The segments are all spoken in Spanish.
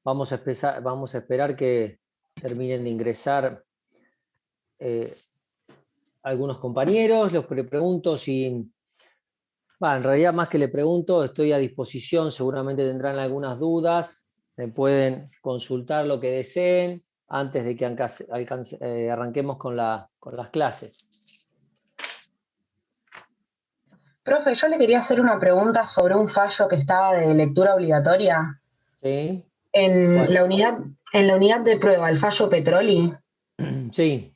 vamos a esperar que terminen de ingresar algunos compañeros. Les pregunto si... en realidad más que le pregunto, estoy a disposición, seguramente tendrán algunas dudas, me pueden consultar lo que deseen antes de que arranquemos con las clases. Profe, yo le quería hacer una pregunta sobre un fallo que estaba de lectura obligatoria. ¿Sí? En Bueno. la unidad de prueba, el fallo Petroli. Sí.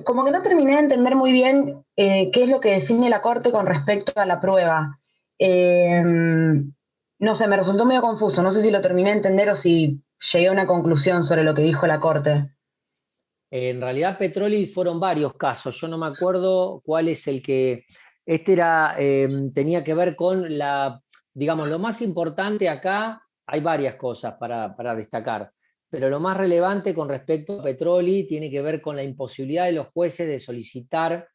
Como que no terminé de entender muy bien qué es lo que define la Corte con respecto a la prueba. No sé, me resultó medio confuso. No sé si lo terminé de entender o si llegué a una conclusión sobre lo que dijo la Corte. En realidad Petroli fueron varios casos, yo no me acuerdo cuál es el que... tenía que ver con digamos, lo más importante acá, hay varias cosas para destacar, pero lo más relevante con respecto a Petroli tiene que ver con la imposibilidad de los jueces de solicitar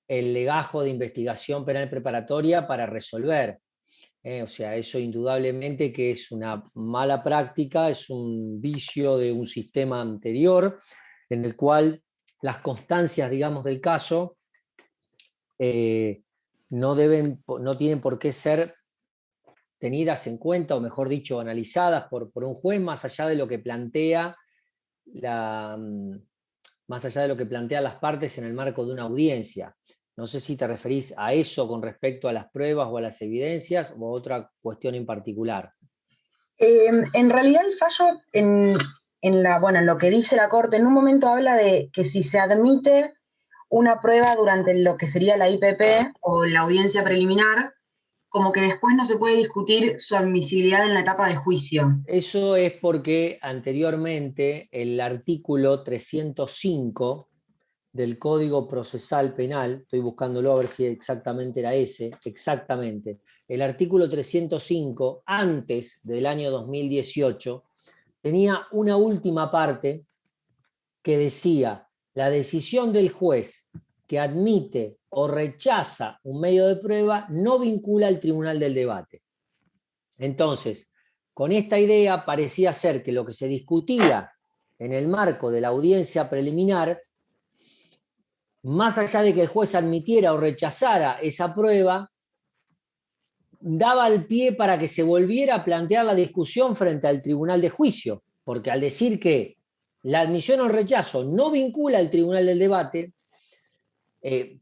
el legajo de investigación penal preparatoria para resolver. O sea, eso indudablemente que es una mala práctica, es un vicio de un sistema anterior, en el cual las constancias, digamos, del caso no tienen por qué ser tenidas en cuenta, o mejor dicho, analizadas por un juez, más allá de lo que plantea más allá de lo que plantean las partes en el marco de una audiencia. No sé si te referís a eso con respecto a las pruebas o a las evidencias o a otra cuestión en particular. En realidad el fallo, en lo que dice la Corte, en un momento habla de que si se admite una prueba durante lo que sería la IPP o la audiencia preliminar, como que después no se puede discutir su admisibilidad en la etapa de juicio. Eso es porque anteriormente el artículo 305 del Código Procesal Penal, estoy buscándolo a ver si exactamente era ese, exactamente, el artículo 305, antes del año 2018, tenía una última parte que decía: la decisión del juez que admite o rechaza un medio de prueba no vincula al tribunal del debate. Entonces, con esta idea parecía ser que lo que se discutía en el marco de la audiencia preliminar, más allá de que el juez admitiera o rechazara esa prueba, daba el pie para que se volviera a plantear la discusión frente al tribunal de juicio, porque al decir que la admisión o el rechazo no vincula al tribunal del debate,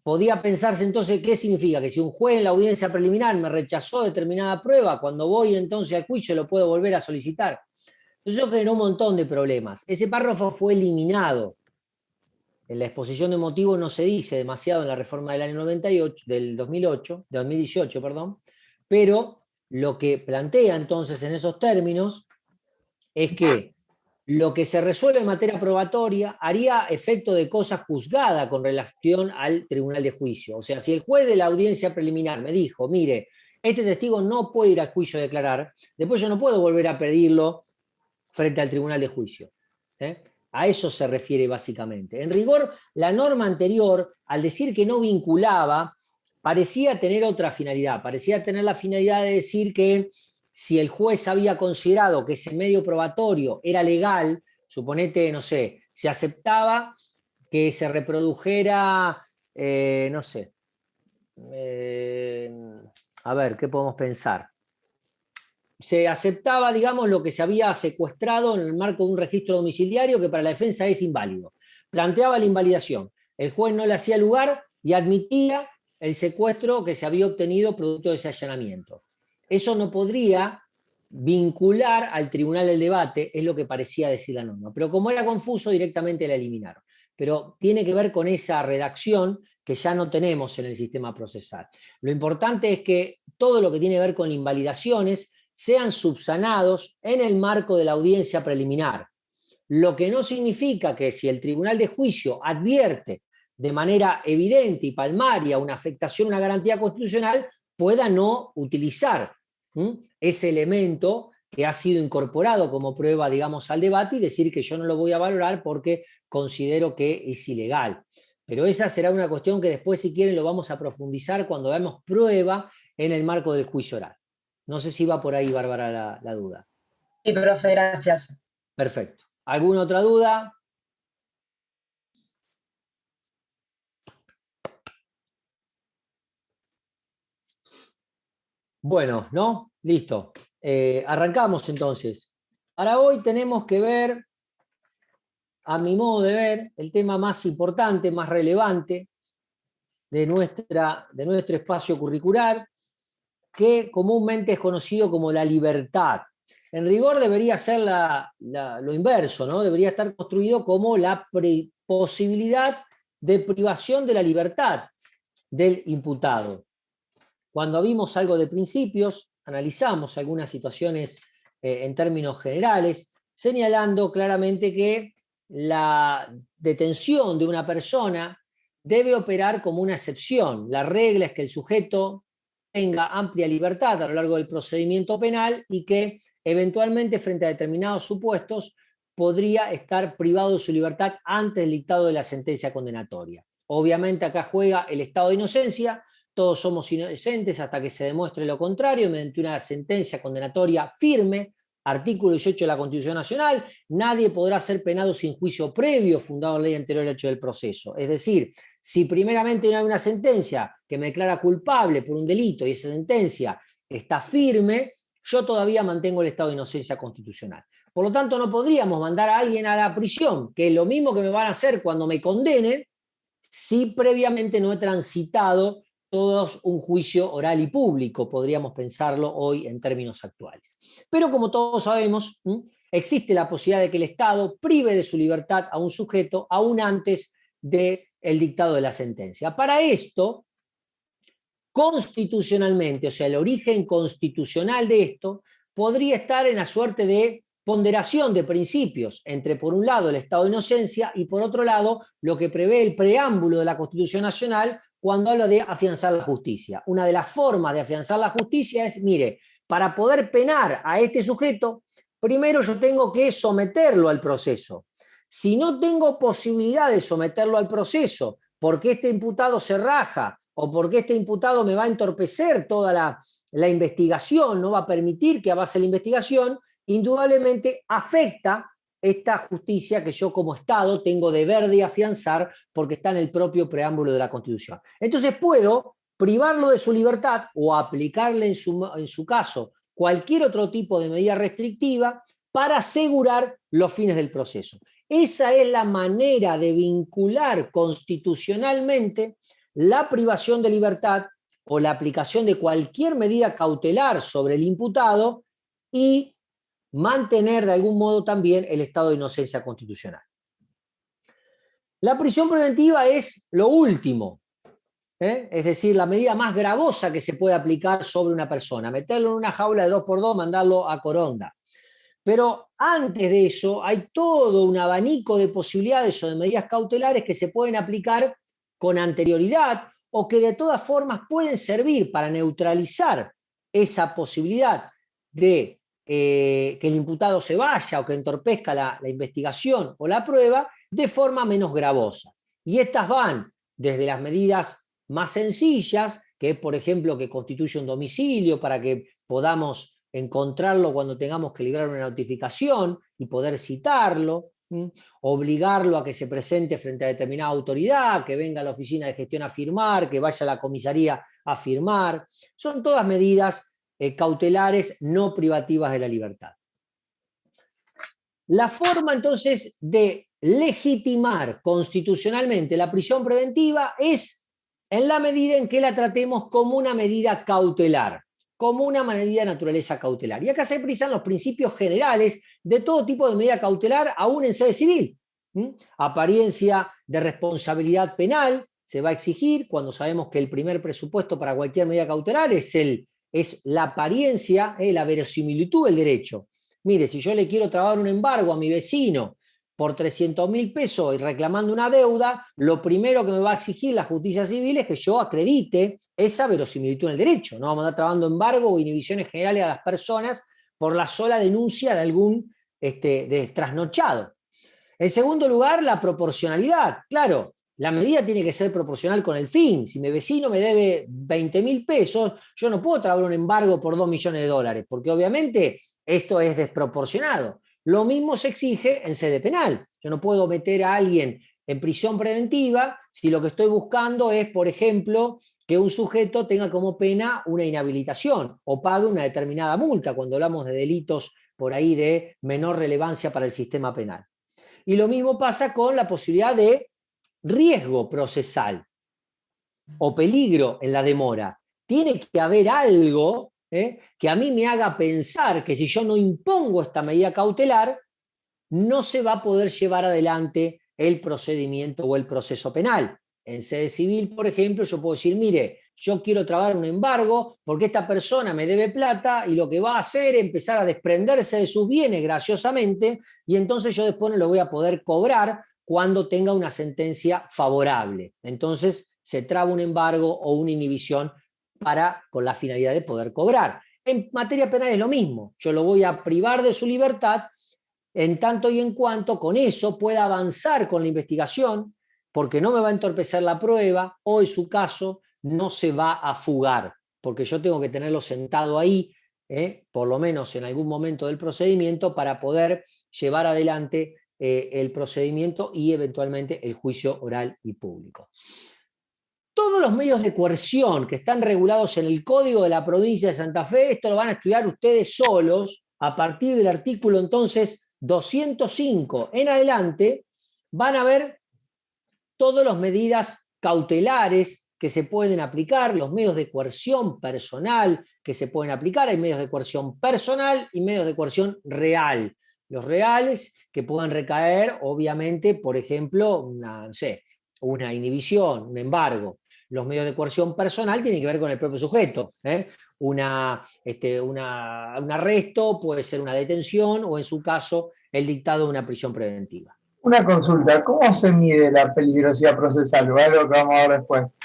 podía pensarse entonces qué significa, que si un juez en la audiencia preliminar me rechazó determinada prueba, cuando voy entonces al juicio lo puedo volver a solicitar. Entonces eso generó un montón de problemas. Ese párrafo fue eliminado. En la exposición de motivos no se dice demasiado en la reforma del año 98, del 2018, perdón, pero lo que plantea entonces en esos términos es que lo que se resuelve en materia probatoria haría efecto de cosa juzgada con relación al tribunal de juicio. O sea, si el juez de la audiencia preliminar me dijo, mire, este testigo no puede ir al juicio a declarar, después yo no puedo volver a pedirlo frente al tribunal de juicio. A eso se refiere básicamente. En rigor, la norma anterior, al decir que no vinculaba, parecía tener otra finalidad, parecía tener la finalidad de decir que si el juez había considerado que ese medio probatorio era legal, suponete, no sé, se aceptaba que se reprodujera, no sé, a ver, ¿qué podemos pensar? Se aceptaba, digamos, lo que se había secuestrado en el marco de un registro domiciliario que para la defensa es inválido. Planteaba la invalidación. El juez no le hacía lugar y admitía el secuestro que se había obtenido producto de ese allanamiento. Eso no podría vincular al tribunal del debate, es lo que parecía decir la norma. Pero como era confuso, directamente la eliminaron. Pero tiene que ver con esa redacción que ya no tenemos en el sistema procesal. Lo importante es que todo lo que tiene que ver con invalidaciones sean subsanados en el marco de la audiencia preliminar. Lo que no significa que si el tribunal de juicio advierte de manera evidente y palmaria una afectación a una garantía constitucional, pueda no utilizar ese elemento que ha sido incorporado como prueba, digamos, al debate y decir que yo no lo voy a valorar porque considero que es ilegal. Pero esa será una cuestión que después, si quieren, lo vamos a profundizar cuando veamos prueba en el marco del juicio oral. No sé si va por ahí, Bárbara, la duda. Sí, profe, gracias. Perfecto. ¿Alguna otra duda? Bueno, ¿no? Listo. Arrancamos entonces. Para hoy tenemos que ver, a mi modo de ver, el tema más importante, más relevante de nuestro espacio curricular, que comúnmente es conocido como la libertad. En rigor debería ser lo inverso, ¿no? Debería estar construido como la posibilidad de privación de la libertad del imputado. Cuando vimos algo de principios, analizamos algunas situaciones en términos generales, señalando claramente que la detención de una persona debe operar como una excepción. La regla es que el sujeto tenga amplia libertad a lo largo del procedimiento penal y que eventualmente frente a determinados supuestos podría estar privado de su libertad antes del dictado de la sentencia condenatoria. Obviamente acá juega el estado de inocencia. Todos somos inocentes hasta que se demuestre lo contrario, mediante una sentencia condenatoria firme, artículo 18 de la Constitución Nacional, nadie podrá ser penado sin juicio previo fundado en ley anterior al hecho del proceso. Es decir, si primeramente no hay una sentencia que me declara culpable por un delito y esa sentencia está firme, yo todavía mantengo el estado de inocencia constitucional. Por lo tanto, no podríamos mandar a alguien a la prisión, que es lo mismo que me van a hacer cuando me condenen, si previamente no he transitado todos un juicio oral y público, podríamos pensarlo hoy en términos actuales. Pero como todos sabemos, existe la posibilidad de que el Estado prive de su libertad a un sujeto aún antes del dictado de la sentencia. Para esto, constitucionalmente, o sea, el origen constitucional de esto, podría estar en la suerte de ponderación de principios entre, por un lado, el estado de inocencia y, por otro lado, lo que prevé el preámbulo de la Constitución Nacional cuando habla de afianzar la justicia. Una de las formas de afianzar la justicia es, mire, para poder penar a este sujeto, primero yo tengo que someterlo al proceso. Si no tengo posibilidad de someterlo al proceso porque este imputado se raja o porque este imputado me va a entorpecer toda la investigación, no va a permitir que avance la investigación, indudablemente afecta esta justicia que yo como Estado tengo deber de afianzar porque está en el propio preámbulo de la Constitución. Entonces puedo privarlo de su libertad o aplicarle en su caso cualquier otro tipo de medida restrictiva para asegurar los fines del proceso. Esa es la manera de vincular constitucionalmente la privación de libertad o la aplicación de cualquier medida cautelar sobre el imputado y mantener de algún modo también el estado de inocencia constitucional. La prisión preventiva es lo último, es decir, la medida más gravosa que se puede aplicar sobre una persona, meterlo en una jaula de 2x2, mandarlo a Coronda. Pero antes de eso hay todo un abanico de posibilidades o de medidas cautelares que se pueden aplicar con anterioridad o que de todas formas pueden servir para neutralizar esa posibilidad de que el imputado se vaya o que entorpezca la investigación o la prueba de forma menos gravosa. Y estas van desde las medidas más sencillas, que es, por ejemplo, que constituye un domicilio para que podamos encontrarlo cuando tengamos que librar una notificación y poder citarlo, obligarlo a que se presente frente a determinada autoridad, que venga a la oficina de gestión a firmar, que vaya a la comisaría a firmar. Son todas medidas cautelares no privativas de la libertad. La forma entonces de legitimar constitucionalmente la prisión preventiva es en la medida en que la tratemos como una medida cautelar, como una medida de naturaleza cautelar. Y acá se precisan los principios generales de todo tipo de medida cautelar, aún en sede civil. Apariencia de responsabilidad penal se va a exigir cuando sabemos que el primer presupuesto para cualquier medida cautelar es la apariencia, la verosimilitud del derecho. Mire, si yo le quiero trabar un embargo a mi vecino por 300.000 pesos y reclamando una deuda, lo primero que me va a exigir la justicia civil es que yo acredite esa verosimilitud en el derecho. No vamos a estar trabando embargo o inhibiciones generales a las personas por la sola denuncia de algún trasnochado. En segundo lugar, la proporcionalidad. Claro, la medida tiene que ser proporcional con el fin. Si mi vecino me debe 20.000 pesos, yo no puedo trabar un embargo por $2 millones, porque obviamente Esto es desproporcionado. Lo mismo se exige en sede penal. Yo no puedo meter a alguien en prisión preventiva si lo que estoy buscando es, por ejemplo, que un sujeto tenga como pena una inhabilitación o pague una determinada multa, cuando hablamos de delitos por ahí de menor relevancia para el sistema penal. Y lo mismo pasa con la posibilidad de riesgo procesal o peligro en la demora. Tiene que haber algo que a mí me haga pensar que si yo no impongo esta medida cautelar, no se va a poder llevar adelante el procedimiento o el proceso penal. En sede civil, por ejemplo, yo puedo decir, mire, yo quiero trabar un embargo porque esta persona me debe plata y lo que va a hacer es empezar a desprenderse de sus bienes graciosamente y entonces yo después no lo voy a poder cobrar cuando tenga una sentencia favorable. Entonces se traba un embargo o una inhibición con la finalidad de poder cobrar. En materia penal es lo mismo. Yo lo voy a privar de su libertad en tanto y en cuanto con eso pueda avanzar con la investigación, porque no me va a entorpecer la prueba o en su caso no se va a fugar, porque yo tengo que tenerlo sentado ahí, por lo menos en algún momento del procedimiento, para poder llevar adelante el procedimiento y eventualmente el juicio oral y público. Todos los medios de coerción que están regulados en el Código de la Provincia de Santa Fe, esto lo van a estudiar ustedes solos, a partir del artículo entonces 205 en adelante, van a ver todas las medidas cautelares que se pueden aplicar, los medios de coerción personal que se pueden aplicar. Hay medios de coerción personal y medios de coerción real. Los reales que pueden recaer, obviamente, por ejemplo, una inhibición, un embargo. Los medios de coerción personal tienen que ver con el propio sujeto. Un arresto puede ser una detención o, en su caso, el dictado de una prisión preventiva. Una consulta, ¿cómo se mide la peligrosidad procesal? ¿O algo que vamos a ver después?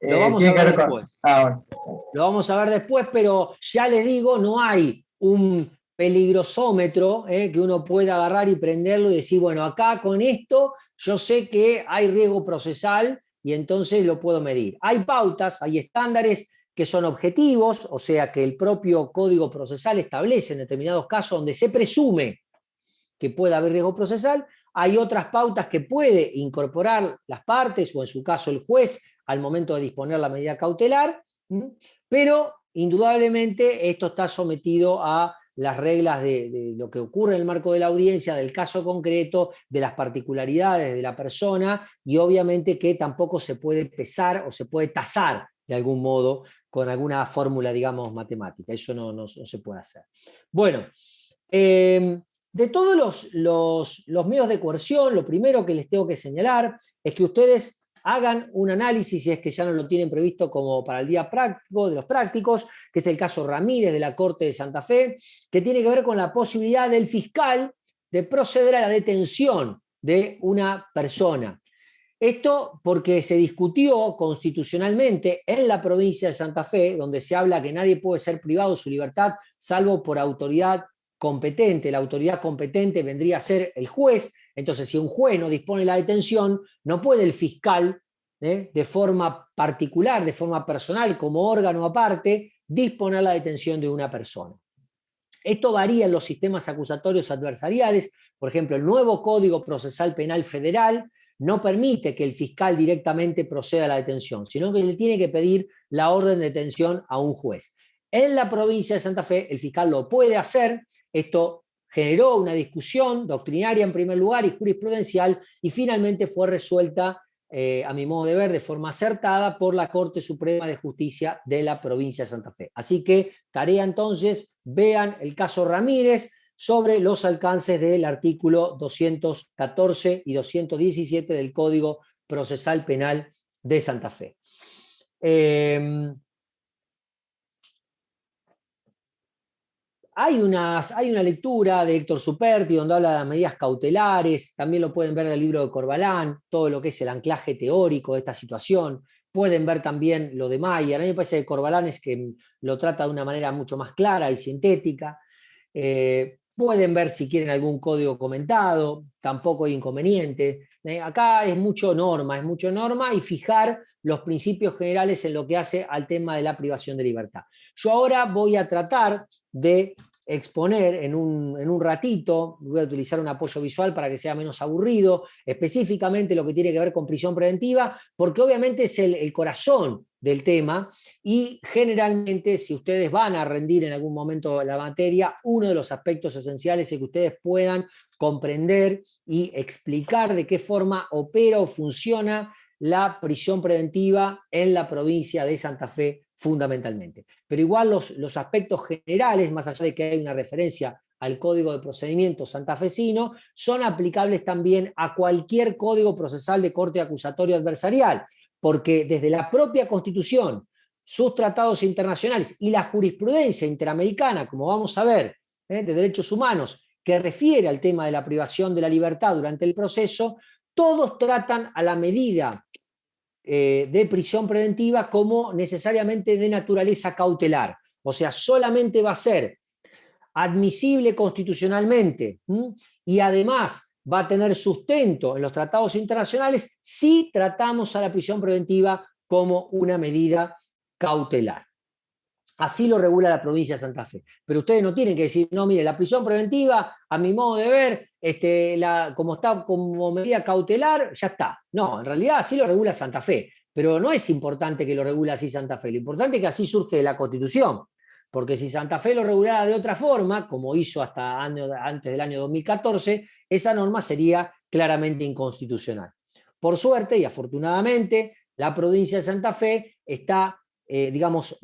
Lo vamos a ver después. Bueno. Lo vamos a ver después, pero ya les digo, no hay un peligrosómetro que uno pueda agarrar y prenderlo y decir, bueno, acá con esto yo sé que hay riesgo procesal y entonces lo puedo medir. Hay pautas, hay estándares que son objetivos, o sea que el propio Código Procesal establece en determinados casos donde se presume que pueda haber riesgo procesal. Hay otras pautas que puede incorporar las partes o en su caso el juez al momento de disponer la medida cautelar, pero indudablemente esto está sometido a las reglas de lo que ocurre en el marco de la audiencia, del caso concreto, de las particularidades de la persona y obviamente que tampoco se puede pesar o se puede tasar de algún modo con alguna fórmula, digamos, matemática. Eso no se puede hacer. Bueno, de todos los medios de coerción, lo primero que les tengo que señalar es que ustedes hagan un análisis, si es que ya no lo tienen previsto como para el día práctico, de los prácticos, que es el caso Ramírez de la Corte de Santa Fe, que tiene que ver con la posibilidad del fiscal de proceder a la detención de una persona. Esto porque se discutió constitucionalmente en la provincia de Santa Fe, donde se habla que nadie puede ser privado de su libertad salvo por autoridad competente. La autoridad competente vendría a ser el juez. Entonces, si un juez no dispone la detención, no puede el fiscal, de forma particular, de forma personal, como órgano aparte, disponer la detención de una persona. Esto varía en los sistemas acusatorios adversariales. Por ejemplo, el nuevo Código Procesal Penal Federal no permite que el fiscal directamente proceda a la detención, sino que le tiene que pedir la orden de detención a un juez. En la provincia de Santa Fe, el fiscal lo puede hacer. Esto generó una discusión doctrinaria en primer lugar y jurisprudencial, y finalmente fue resuelta, a mi modo de ver, de forma acertada por la Corte Suprema de Justicia de la provincia de Santa Fe. Así que, tarea entonces, vean el caso Ramírez sobre los alcances del artículo 214 y 217 del Código Procesal Penal de Santa Fe. Hay una lectura de Héctor Superti donde habla de las medidas cautelares, también lo pueden ver en el libro de Corbalán, todo lo que es el anclaje teórico de esta situación, pueden ver también lo de Mayer. A mí me parece que Corbalán es que lo trata de una manera mucho más clara y sintética. Pueden ver si quieren algún código comentado, tampoco hay inconveniente. Acá es mucho norma y fijar los principios generales en lo que hace al tema de la privación de libertad. Yo ahora voy a tratar de exponer en un ratito, voy a utilizar un apoyo visual para que sea menos aburrido, específicamente lo que tiene que ver con prisión preventiva, porque obviamente es el corazón del tema y generalmente si ustedes van a rendir en algún momento la materia, uno de los aspectos esenciales es que ustedes puedan comprender y explicar de qué forma opera o funciona la prisión preventiva en la provincia de Santa Fe fundamentalmente. Pero igual los aspectos generales, más allá de que hay una referencia al Código de Procedimiento santafesino, son aplicables también a cualquier código procesal de corte acusatorio adversarial, porque desde la propia Constitución, sus tratados internacionales y la jurisprudencia interamericana, como vamos a ver, de derechos humanos, que refiere al tema de la privación de la libertad durante el proceso, todos tratan a la medida de prisión preventiva como necesariamente de naturaleza cautelar. O sea, solamente va a ser admisible constitucionalmente y además va a tener sustento en los tratados internacionales si tratamos a la prisión preventiva como una medida cautelar. Así lo regula la provincia de Santa Fe. Pero ustedes no tienen que decir, no, mire, la prisión preventiva, a mi modo de ver, como está como medida cautelar, ya está. No, en realidad así lo regula Santa Fe. Pero no es importante que lo regule así Santa Fe. Lo importante es que así surge de la Constitución. Porque si Santa Fe lo regulara de otra forma, como hizo hasta antes del año 2014, esa norma sería claramente inconstitucional. Por suerte y afortunadamente, la provincia de Santa Fe está digamos,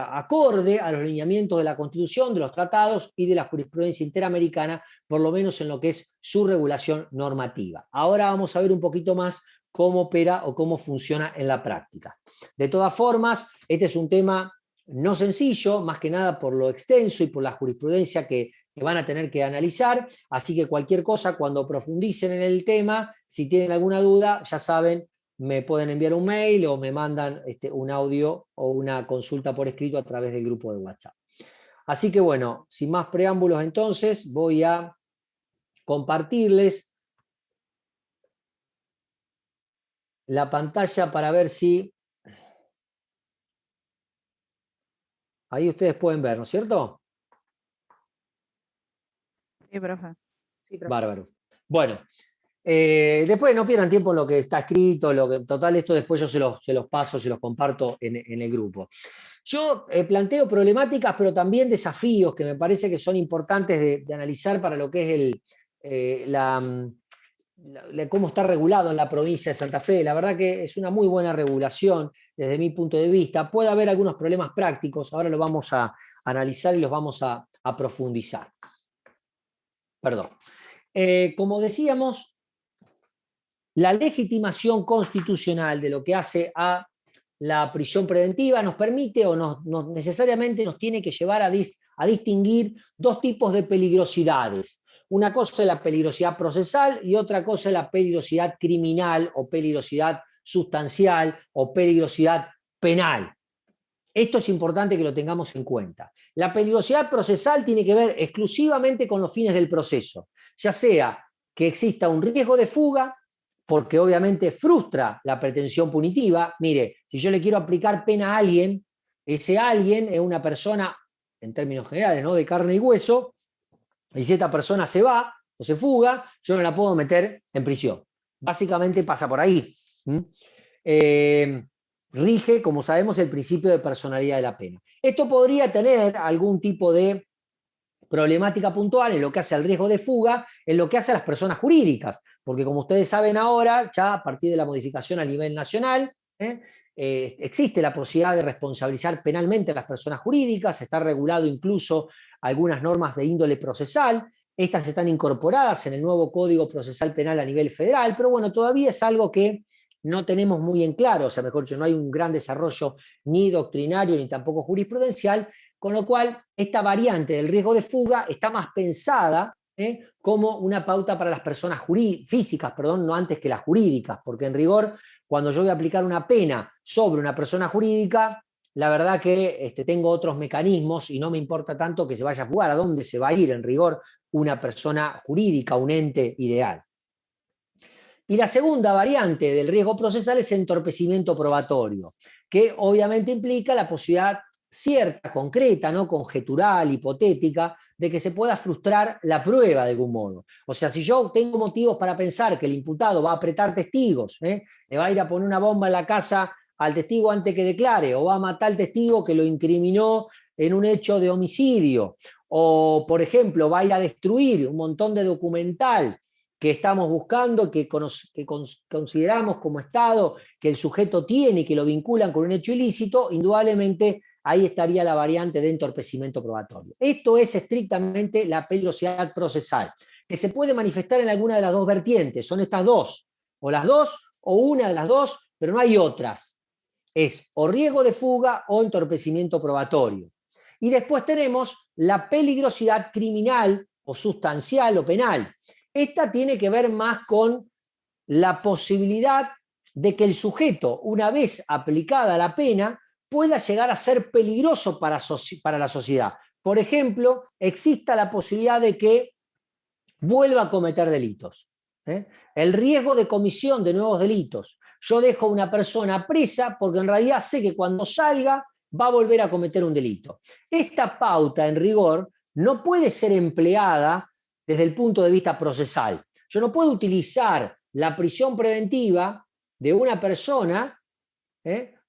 acorde a los lineamientos de la Constitución, de los tratados y de la jurisprudencia interamericana, por lo menos en lo que es su regulación normativa. Ahora vamos a ver un poquito más cómo opera o cómo funciona en la práctica. De todas formas, este es un tema no sencillo, más que nada por lo extenso y por la jurisprudencia que van a tener que analizar, así que cualquier cosa, cuando profundicen en el tema, si tienen alguna duda, ya saben, me pueden enviar un mail o me mandan un audio o una consulta por escrito a través del grupo de WhatsApp. Así que bueno, sin más preámbulos entonces, voy a compartirles la pantalla para ver si... Ahí ustedes pueden ver, ¿no es cierto? Sí, profe. Sí, profe. Bárbaro. Bueno. Después no pierdan tiempo en lo que está escrito, total, esto después yo se los paso, se los comparto en el grupo. Yo planteo problemáticas, pero también desafíos que me parece que son importantes de analizar para lo que es cómo está regulado en la provincia de Santa Fe. La verdad que es una muy buena regulación desde mi punto de vista. Puede haber algunos problemas prácticos, ahora lo vamos a analizar y los vamos a profundizar. Perdón. Como decíamos, la legitimación constitucional de lo que hace a la prisión preventiva nos permite o necesariamente nos tiene que llevar a distinguir dos tipos de peligrosidades. Una cosa es la peligrosidad procesal y otra cosa es la peligrosidad criminal o peligrosidad sustancial o peligrosidad penal. Esto es importante que lo tengamos en cuenta. La peligrosidad procesal tiene que ver exclusivamente con los fines del proceso, ya sea que exista un riesgo de fuga, porque obviamente frustra la pretensión punitiva. Mire, si yo le quiero aplicar pena a alguien, ese alguien es una persona, en términos generales, ¿no?, de carne y hueso, y si esta persona se va o se fuga, yo no la puedo meter en prisión. Básicamente pasa por ahí. Rige, como sabemos, el principio de personalidad de la pena. Esto podría tener algún tipo de problemática puntual en lo que hace al riesgo de fuga, en lo que hace a las personas jurídicas, porque como ustedes saben ahora, ya a partir de la modificación a nivel nacional, existe la posibilidad de responsabilizar penalmente a las personas jurídicas, está regulado incluso algunas normas de índole procesal, estas están incorporadas en el nuevo Código Procesal Penal a nivel federal, pero bueno, todavía es algo que no tenemos muy en claro, o sea, mejor dicho, no hay un gran desarrollo ni doctrinario ni tampoco jurisprudencial, con lo cual esta variante del riesgo de fuga está más pensada como una pauta para las personas físicas, no antes que las jurídicas, porque en rigor, cuando yo voy a aplicar una pena sobre una persona jurídica, la verdad que tengo otros mecanismos y no me importa tanto que se vaya a fugar, a dónde se va a ir en rigor una persona jurídica, un ente ideal. Y la segunda variante del riesgo procesal es entorpecimiento probatorio, que obviamente implica la posibilidad cierta, concreta, no conjetural, hipotética, de que se pueda frustrar la prueba de algún modo. O sea, si yo tengo motivos para pensar que el imputado va a apretar testigos, le va a ir a poner una bomba en la casa al testigo antes que declare, o va a matar al testigo que lo incriminó en un hecho de homicidio, o, por ejemplo, va a ir a destruir un montón de documental que estamos buscando, que consideramos como Estado que el sujeto tiene y que lo vinculan con un hecho ilícito, indudablemente ahí estaría la variante de entorpecimiento probatorio. Esto es estrictamente la peligrosidad procesal, que se puede manifestar en alguna de las dos vertientes. Son estas dos, o las dos, o una de las dos, pero no hay otras. Es o riesgo de fuga o entorpecimiento probatorio. Y después tenemos la peligrosidad criminal o sustancial o penal. Esta tiene que ver más con la posibilidad de que el sujeto, una vez aplicada la pena, pueda llegar a ser peligroso para la sociedad. Por ejemplo, exista la posibilidad de que vuelva a cometer delitos. El riesgo de comisión de nuevos delitos. Yo dejo a una persona presa porque en realidad sé que cuando salga va a volver a cometer un delito. Esta pauta, en rigor, no puede ser empleada desde el punto de vista procesal. Yo no puedo utilizar la prisión preventiva de una persona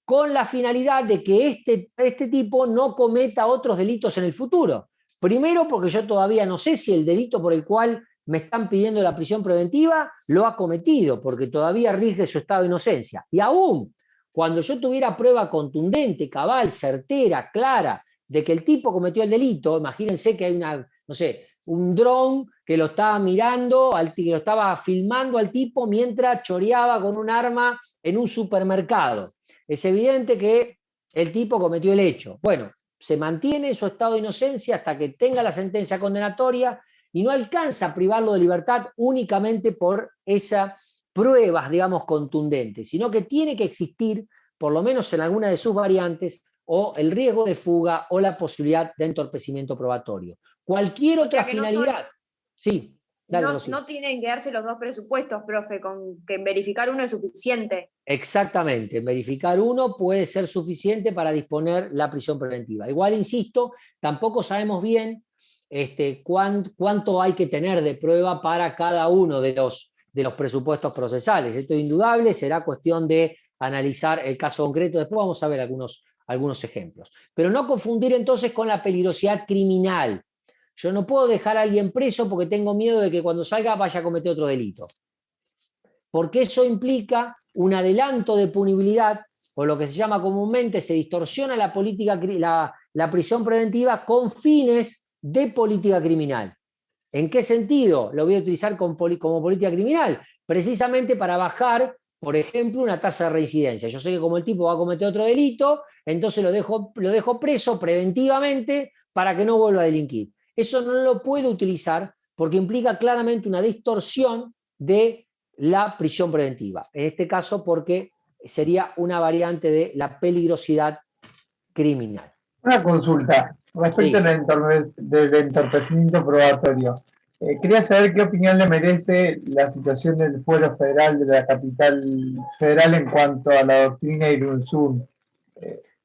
con la finalidad de que este tipo no cometa otros delitos en el futuro. Primero, porque yo todavía no sé si el delito por el cual me están pidiendo la prisión preventiva lo ha cometido, porque todavía rige su estado de inocencia. Y aún cuando yo tuviera prueba contundente, cabal, certera, clara, de que el tipo cometió el delito, imagínense que hay un dron que lo estaba mirando, que lo estaba filmando al tipo mientras choreaba con un arma en un supermercado. Es evidente que el tipo cometió el hecho. Bueno, se mantiene en su estado de inocencia hasta que tenga la sentencia condenatoria y no alcanza a privarlo de libertad únicamente por esas pruebas, digamos, contundentes, sino que tiene que existir, por lo menos en alguna de sus variantes, o el riesgo de fuga o la posibilidad de entorpecimiento probatorio. Cualquier otra finalidad. Sí, dale, no tienen que darse los dos presupuestos, profe, con que verificar uno es suficiente. Exactamente, verificar uno puede ser suficiente para disponer la prisión preventiva. Igual, insisto, tampoco sabemos bien cuánto hay que tener de prueba para cada uno de los presupuestos procesales. Esto es indudable, será cuestión de analizar el caso concreto. Después vamos a ver algunos ejemplos. Pero no confundir entonces con la peligrosidad criminal. Yo no puedo dejar a alguien preso porque tengo miedo de que cuando salga vaya a cometer otro delito. Porque eso implica un adelanto de punibilidad, o lo que se llama comúnmente, se distorsiona la prisión preventiva con fines de política criminal. ¿En qué sentido lo voy a utilizar como política criminal? Precisamente para bajar, por ejemplo, una tasa de reincidencia. Yo sé que como el tipo va a cometer otro delito, entonces lo dejo preso preventivamente para que no vuelva a delinquir. Eso no lo puedo utilizar porque implica claramente una distorsión de la prisión preventiva. En este caso porque sería una variante de la peligrosidad criminal. Una consulta respecto del entorpecimiento probatorio. Quería saber qué opinión le merece la situación del Fuero Federal de la capital federal en cuanto a la doctrina Irunzún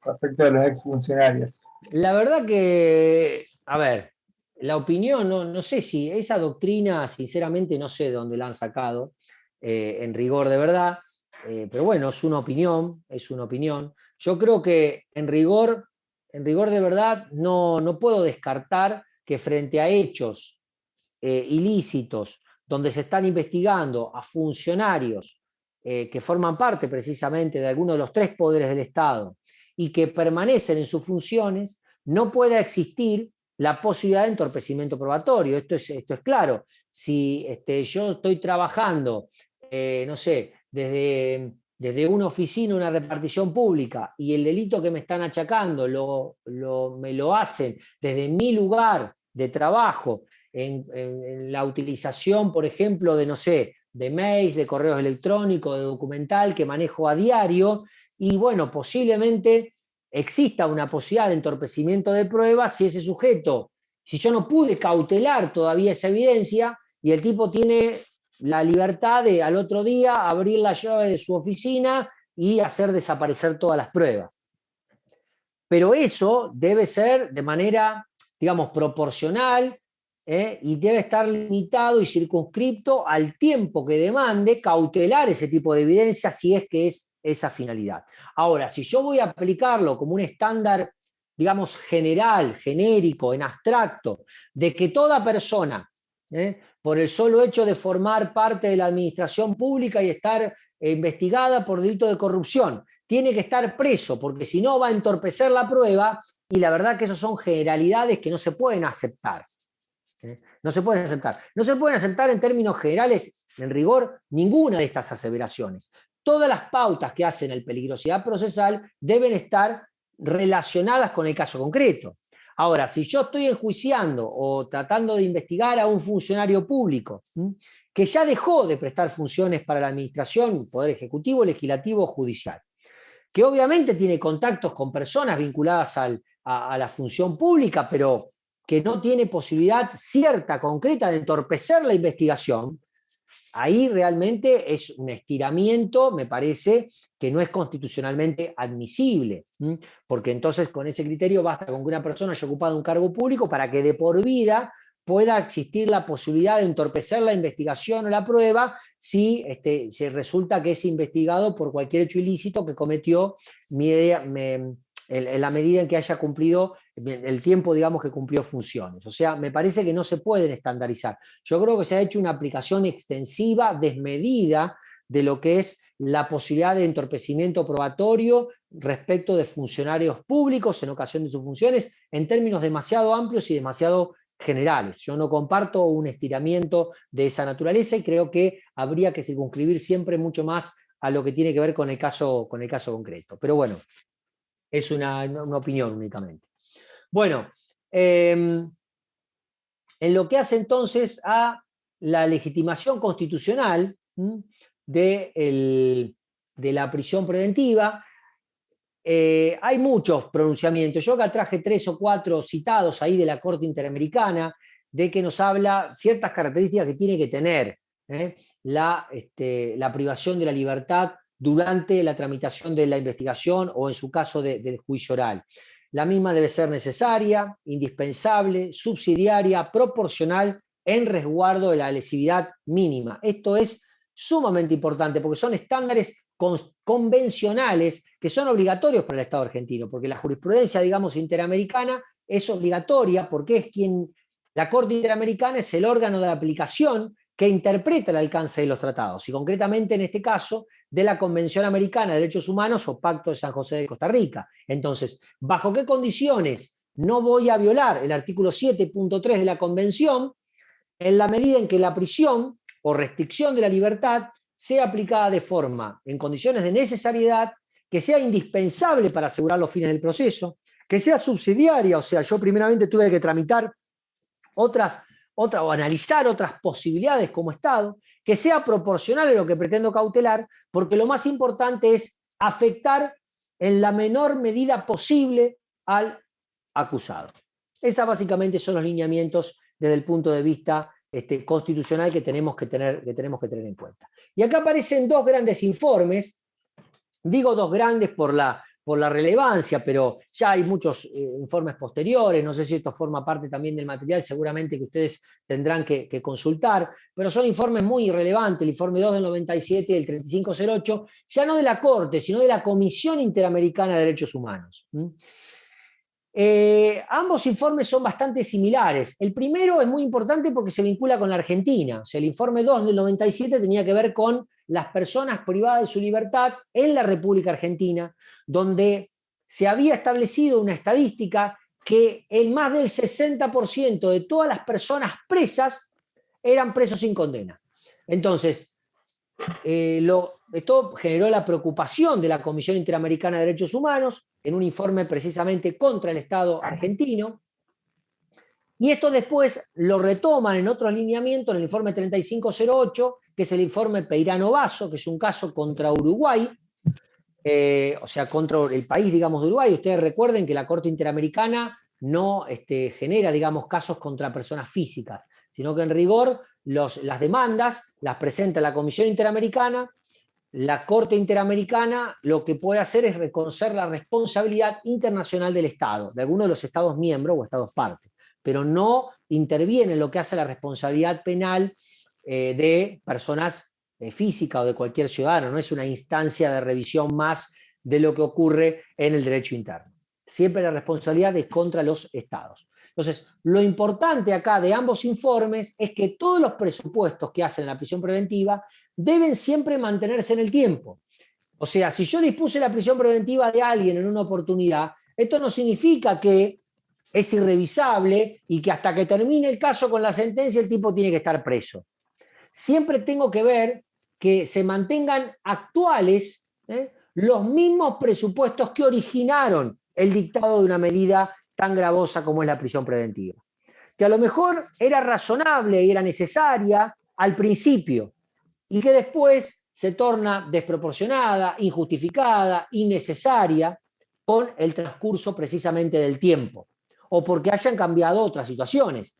respecto de los exfuncionarios. La verdad que, a ver, la opinión, no sé si esa doctrina, sinceramente no sé de dónde la han sacado, en rigor de verdad, pero bueno, es una opinión. Yo creo que en rigor de verdad no puedo descartar que frente a hechos ilícitos donde se están investigando a funcionarios que forman parte precisamente de alguno de los tres poderes del Estado y que permanecen en sus funciones, no pueda existir la posibilidad de entorpecimiento probatorio. Esto es claro. Si yo estoy trabajando, no sé, desde una oficina, una repartición pública, y el delito que me están achacando me lo hacen desde mi lugar de trabajo, en la utilización, por ejemplo, de mails, de correos electrónicos, de documental que manejo a diario, y bueno, posiblemente exista una posibilidad de entorpecimiento de pruebas si yo no pude cautelar todavía esa evidencia y el tipo tiene la libertad de al otro día abrir la llave de su oficina y hacer desaparecer todas las pruebas. Pero eso debe ser de manera digamos, proporcional, y debe estar limitado y circunscripto al tiempo que demande cautelar ese tipo de evidencia si es que es esa finalidad. Ahora, si yo voy a aplicarlo como un estándar, digamos, general, genérico, en abstracto, de que toda persona, por el solo hecho de formar parte de la administración pública y estar investigada por delito de corrupción, tiene que estar preso, porque si no va a entorpecer la prueba, y la verdad que esas son generalidades que no se pueden aceptar. No se pueden aceptar. No se pueden aceptar en términos generales, en rigor, ninguna de estas aseveraciones. Todas las pautas que hacen el peligrosidad procesal deben estar relacionadas con el caso concreto. Ahora, si yo estoy enjuiciando o tratando de investigar a un funcionario público que ya dejó de prestar funciones para la administración, poder ejecutivo, legislativo o judicial, que obviamente tiene contactos con personas vinculadas a la función pública, pero que no tiene posibilidad cierta, concreta, de entorpecer la investigación, ahí realmente es un estiramiento, me parece, que no es constitucionalmente admisible, porque entonces con ese criterio basta con que una persona haya ocupado un cargo público para que de por vida pueda existir la posibilidad de entorpecer la investigación o la prueba si se resulta que es investigado por cualquier hecho ilícito que cometió en la medida en que haya cumplido el tiempo, digamos, que cumplió funciones. O sea, me parece que no se pueden estandarizar. Yo creo que se ha hecho una aplicación extensiva, desmedida, de lo que es la posibilidad de entorpecimiento probatorio respecto de funcionarios públicos en ocasión de sus funciones, en términos demasiado amplios y demasiado generales. Yo no comparto un estiramiento de esa naturaleza y creo que habría que circunscribir siempre mucho más a lo que tiene que ver con el caso concreto. Pero bueno, es una opinión únicamente. Bueno, en lo que hace entonces a la legitimación constitucional de la prisión preventiva, hay muchos pronunciamientos. Yo acá traje 3 o 4 citados ahí de la Corte Interamericana, de que nos habla ciertas características que tiene que tener la privación de la libertad durante la tramitación de la investigación o en su caso del juicio oral. La misma debe ser necesaria, indispensable, subsidiaria, proporcional, en resguardo de la lesividad mínima. Esto es sumamente importante porque son estándares convencionales que son obligatorios para el Estado argentino, porque la jurisprudencia, digamos, interamericana es obligatoria porque la Corte Interamericana es el órgano de aplicación que interpreta el alcance de los tratados, y concretamente en este caso de la Convención Americana de Derechos Humanos o Pacto de San José de Costa Rica. Entonces, ¿bajo qué condiciones no voy a violar el artículo 7.3 de la Convención? En la medida en que la prisión o restricción de la libertad sea aplicada de forma, en condiciones de necesariedad, que sea indispensable para asegurar los fines del proceso, que sea subsidiaria, o sea, yo primeramente tuve que tramitar o analizar otras posibilidades como Estado, que sea proporcional a lo que pretendo cautelar, porque lo más importante es afectar en la menor medida posible al acusado. Esos básicamente son los lineamientos desde el punto de vista constitucional que tenemos que tener en cuenta. Y acá aparecen 2 grandes informes, digo 2 grandes por la relevancia, pero ya hay muchos informes posteriores, no sé si esto forma parte también del material, seguramente que ustedes tendrán que consultar, pero son informes muy relevantes, el informe 2 del 97 y el 3508, ya no de la Corte, sino de la Comisión Interamericana de Derechos Humanos. Ambos informes son bastante similares. El primero es muy importante porque se vincula con la Argentina. O sea, el informe 2 del 97 tenía que ver con las personas privadas de su libertad en la República Argentina, donde se había establecido una estadística que el más del 60% de todas las personas presas eran presos sin condena. Entonces, esto generó la preocupación de la Comisión Interamericana de Derechos Humanos en un informe precisamente contra el Estado argentino, y esto después lo retoman en otros lineamientos en el informe 3508, que es el informe Peirano-Basso, que es un caso contra Uruguay, o sea, contra el país, digamos, de Uruguay. Ustedes recuerden que la Corte Interamericana no genera, digamos, casos contra personas físicas, sino que en rigor las demandas las presenta la Comisión Interamericana. La Corte Interamericana lo que puede hacer es reconocer la responsabilidad internacional del Estado, de alguno de los Estados miembros o Estados partes. pero no interviene en lo que hace la responsabilidad penal de personas físicas o de cualquier ciudadano, no es una instancia de revisión más de lo que ocurre en el derecho interno. Siempre la responsabilidad es contra los estados. Entonces, lo importante acá de ambos informes es que todos los presupuestos que hacen la prisión preventiva deben siempre mantenerse en el tiempo. O sea, si yo dispuse la prisión preventiva de alguien en una oportunidad, esto no significa que es irrevisable y que hasta que termine el caso con la sentencia el tipo tiene que estar preso. Siempre tengo que ver que se mantengan actuales los mismos presupuestos que originaron el dictado de una medida tan gravosa como es la prisión preventiva. Que a lo mejor era razonable y era necesaria al principio y que después se torna desproporcionada, injustificada, innecesaria con el transcurso precisamente del tiempo o porque hayan cambiado otras situaciones.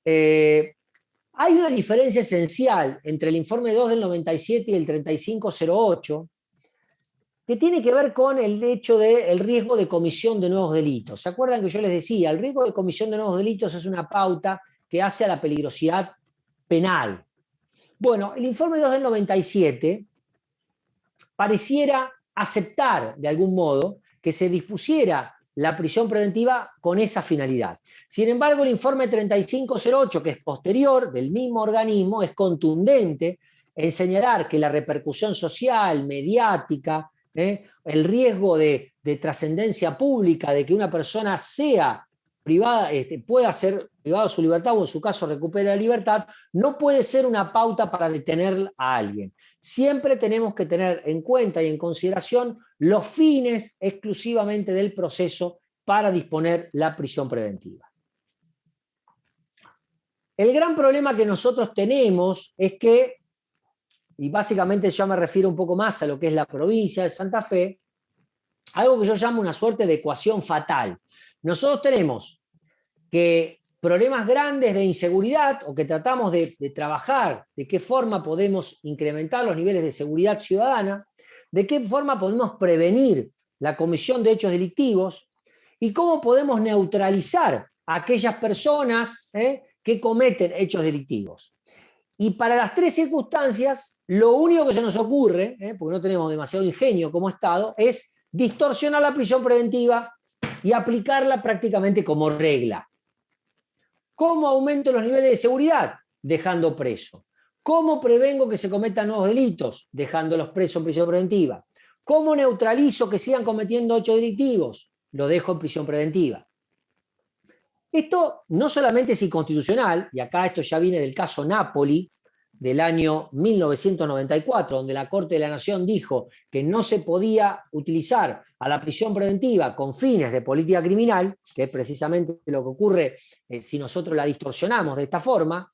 Hay una diferencia esencial entre el informe 2 del 97 y el 3508 que tiene que ver con el hecho del riesgo de comisión de nuevos delitos. ¿Se acuerdan que yo les decía? El riesgo de comisión de nuevos delitos es una pauta que hace a la peligrosidad penal. Bueno, el informe 2 del 97 pareciera aceptar de algún modo que se dispusiera la prisión preventiva con esa finalidad. Sin embargo, el informe 3508, que es posterior del mismo organismo, es contundente en señalar que la repercusión social, mediática, el riesgo de trascendencia pública de que una persona sea privada, pueda ser privada de su libertad o en su caso recupere la libertad, no puede ser una pauta para detener a alguien. Siempre tenemos que tener en cuenta y en consideración los fines exclusivamente del proceso para disponer la prisión preventiva. El gran problema que nosotros tenemos es que, y básicamente yo me refiero un poco más a lo que es la provincia de Santa Fe, algo que yo llamo una suerte de ecuación fatal. Nosotros tenemos que problemas grandes de inseguridad o que tratamos de trabajar de qué forma podemos incrementar los niveles de seguridad ciudadana, de qué forma podemos prevenir la comisión de hechos delictivos y cómo podemos neutralizar a aquellas personas que cometen hechos delictivos. Y para las tres circunstancias, lo único que se nos ocurre, porque no tenemos demasiado ingenio como Estado, es distorsionar la prisión preventiva y aplicarla prácticamente como regla. ¿Cómo aumento los niveles de seguridad? Dejando preso. ¿Cómo prevengo que se cometan nuevos delitos? Dejándolos presos en prisión preventiva. ¿Cómo neutralizo que sigan cometiendo hechos delictivos? Lo dejo en prisión preventiva. Esto no solamente es inconstitucional, y acá esto ya viene del caso Napoli, del año 1994, donde la Corte de la Nación dijo que no se podía utilizar a la prisión preventiva con fines de política criminal, que es precisamente lo que ocurre si nosotros la distorsionamos de esta forma.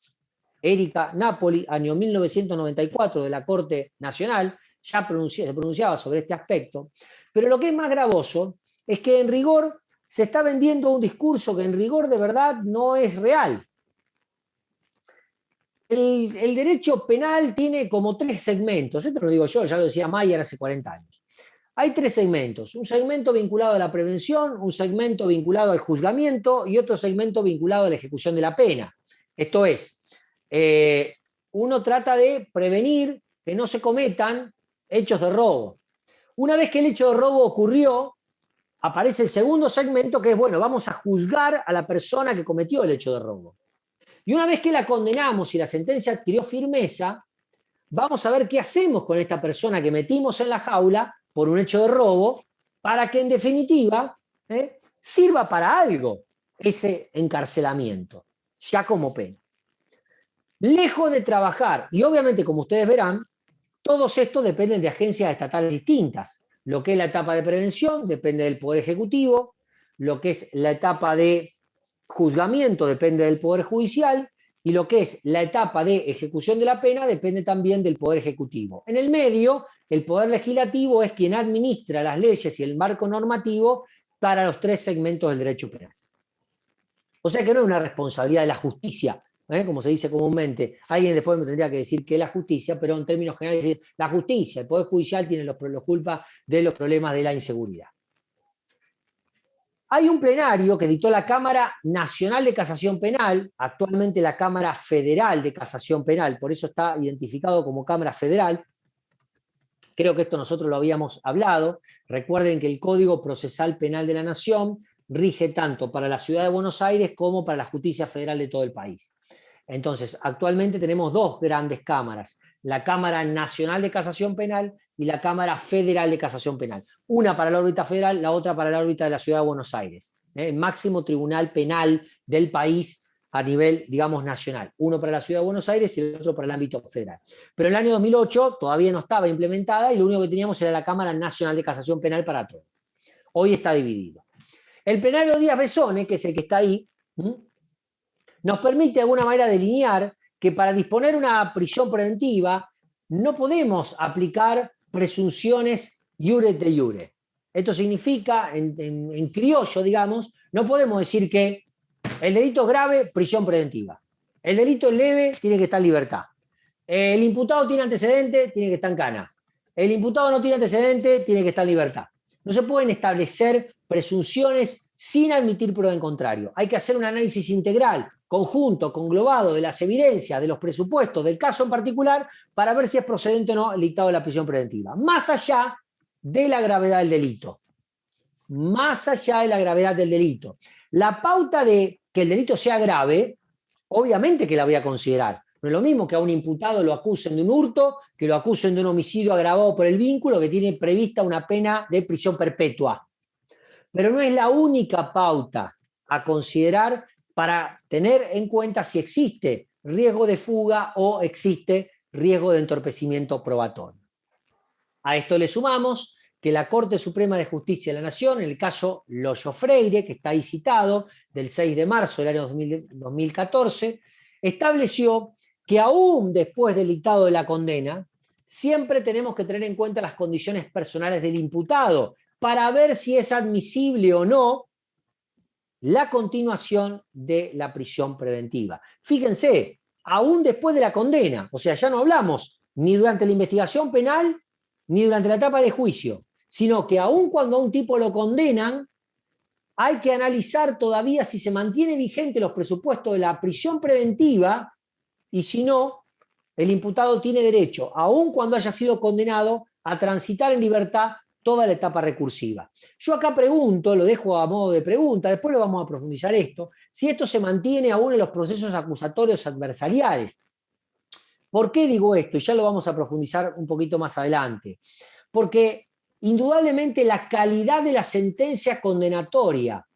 Erika Napoli, año 1994 de la Corte Nacional, ya se pronunciaba sobre este aspecto. Pero lo que es más gravoso es que en rigor se está vendiendo un discurso que en rigor de verdad no es real. El derecho penal tiene como tres segmentos. Esto lo digo yo, ya lo decía Mayer hace 40 años. Hay tres segmentos. Un segmento vinculado a la prevención, un segmento vinculado al juzgamiento y otro segmento vinculado a la ejecución de la pena. Esto es, uno trata de prevenir que no se cometan hechos de robo. Una vez que el hecho de robo ocurrió, aparece el segundo segmento que es, bueno, vamos a juzgar a la persona que cometió el hecho de robo. Y una vez que la condenamos y la sentencia adquirió firmeza, vamos a ver qué hacemos con esta persona que metimos en la jaula por un hecho de robo, para que en definitiva sirva para algo ese encarcelamiento, ya como pena. Lejos de trabajar, y obviamente como ustedes verán, todos estos dependen de agencias estatales distintas. Lo que es la etapa de prevención depende del Poder Ejecutivo, lo que es la etapa de juzgamiento depende del Poder Judicial y lo que es la etapa de ejecución de la pena depende también del Poder Ejecutivo. En el medio, el Poder Legislativo es quien administra las leyes y el marco normativo para los tres segmentos del derecho penal. O sea que no es una responsabilidad de la justicia, como se dice comúnmente. Alguien después me tendría que decir que es la justicia, pero en términos generales decir la justicia, el Poder Judicial tiene los culpas de los problemas de la inseguridad. Hay un plenario que dictó la Cámara Nacional de Casación Penal, actualmente la Cámara Federal de Casación Penal, por eso está identificado como Cámara Federal. Creo que esto nosotros lo habíamos hablado. Recuerden que el Código Procesal Penal de la Nación rige tanto para la Ciudad de Buenos Aires como para la Justicia Federal de todo el país. Entonces, actualmente tenemos dos grandes cámaras, la Cámara Nacional de Casación Penal y la Cámara Federal de Casación Penal. Una para la órbita federal, la otra para la órbita de la Ciudad de Buenos Aires. El máximo tribunal penal del país a nivel, digamos, nacional. Uno para la Ciudad de Buenos Aires y el otro para el ámbito federal. Pero en el año 2008 todavía no estaba implementada y lo único que teníamos era la Cámara Nacional de Casación Penal para todo. Hoy está dividido. El plenario Díaz Besone, que es el que está ahí, nos permite de alguna manera delinear que para disponer una prisión preventiva no podemos aplicar presunciones iure de iure. Esto significa, en criollo, digamos, no podemos decir que el delito es grave, prisión preventiva. El delito es leve, tiene que estar en libertad. El imputado tiene antecedente, tiene que estar en cana. El imputado no tiene antecedente, tiene que estar en libertad. No se pueden establecer presunciones sin admitir prueba en contrario. Hay que hacer un análisis integral, conjunto, conglobado de las evidencias, de los presupuestos, del caso en particular, para ver si es procedente o no el dictado de la prisión preventiva. Más allá de la gravedad del delito. Más allá de la gravedad del delito. La pauta de que el delito sea grave, obviamente que la voy a considerar. No es lo mismo que a un imputado lo acusen de un hurto, que lo acusen de un homicidio agravado por el vínculo, que tiene prevista una pena de prisión perpetua. Pero no es la única pauta a considerar para tener en cuenta si existe riesgo de fuga o existe riesgo de entorpecimiento probatorio. A esto le sumamos que la Corte Suprema de Justicia de la Nación, en el caso Loyo Freire, que está ahí citado, del 6 de marzo del año 2014, estableció que aún después del dictado de la condena, siempre tenemos que tener en cuenta las condiciones personales del imputado para ver si es admisible o no la continuación de la prisión preventiva. Fíjense, aún después de la condena, o sea, ya no hablamos ni durante la investigación penal ni durante la etapa de juicio, sino que aún cuando a un tipo lo condenan, hay que analizar todavía si se mantiene vigente los presupuestos de la prisión preventiva y si no, el imputado tiene derecho, aún cuando haya sido condenado, a transitar en libertad toda la etapa recursiva. Yo acá pregunto, lo dejo a modo de pregunta, después lo vamos a profundizar esto, si esto se mantiene aún en los procesos acusatorios adversariales. ¿Por qué digo esto? Y ya lo vamos a profundizar un poquito más adelante. Porque indudablemente la calidad de la sentencia condenatoria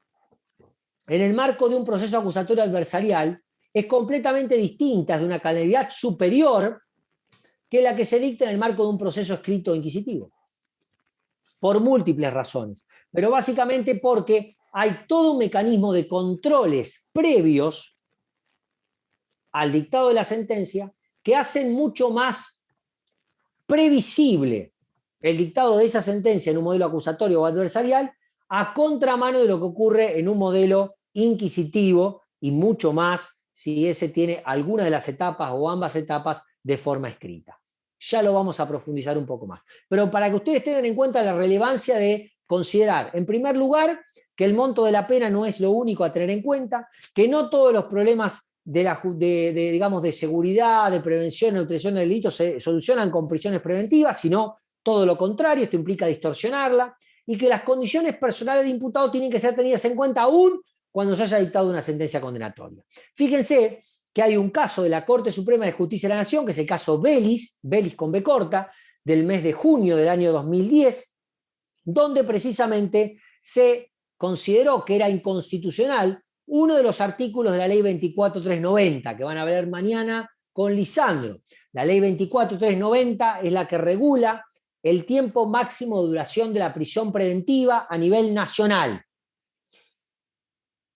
en el marco de un proceso acusatorio adversarial es completamente distinta, es de una calidad superior que la que se dicta en el marco de un proceso escrito inquisitivo. Por múltiples razones, pero básicamente porque hay todo un mecanismo de controles previos al dictado de la sentencia que hacen mucho más previsible el dictado de esa sentencia en un modelo acusatorio o adversarial a contramano de lo que ocurre en un modelo inquisitivo y mucho más si ese tiene alguna de las etapas o ambas etapas de forma escrita. Ya lo vamos a profundizar un poco más. Pero para que ustedes tengan en cuenta la relevancia de considerar, en primer lugar, que el monto de la pena no es lo único a tener en cuenta, que no todos los problemas digamos, de seguridad, de prevención, neutralización del delito se solucionan con prisiones preventivas, sino todo lo contrario, esto implica distorsionarla, y que las condiciones personales de imputado tienen que ser tenidas en cuenta aún cuando se haya dictado una sentencia condenatoria. Fíjense que hay un caso de la Corte Suprema de Justicia de la Nación, que es el caso Vélez con B corta, del mes de junio del año 2010, donde precisamente se consideró que era inconstitucional uno de los artículos de la ley 24.390, que van a ver mañana con Lisandro. La ley 24.390 es la que regula el tiempo máximo de duración de la prisión preventiva a nivel nacional.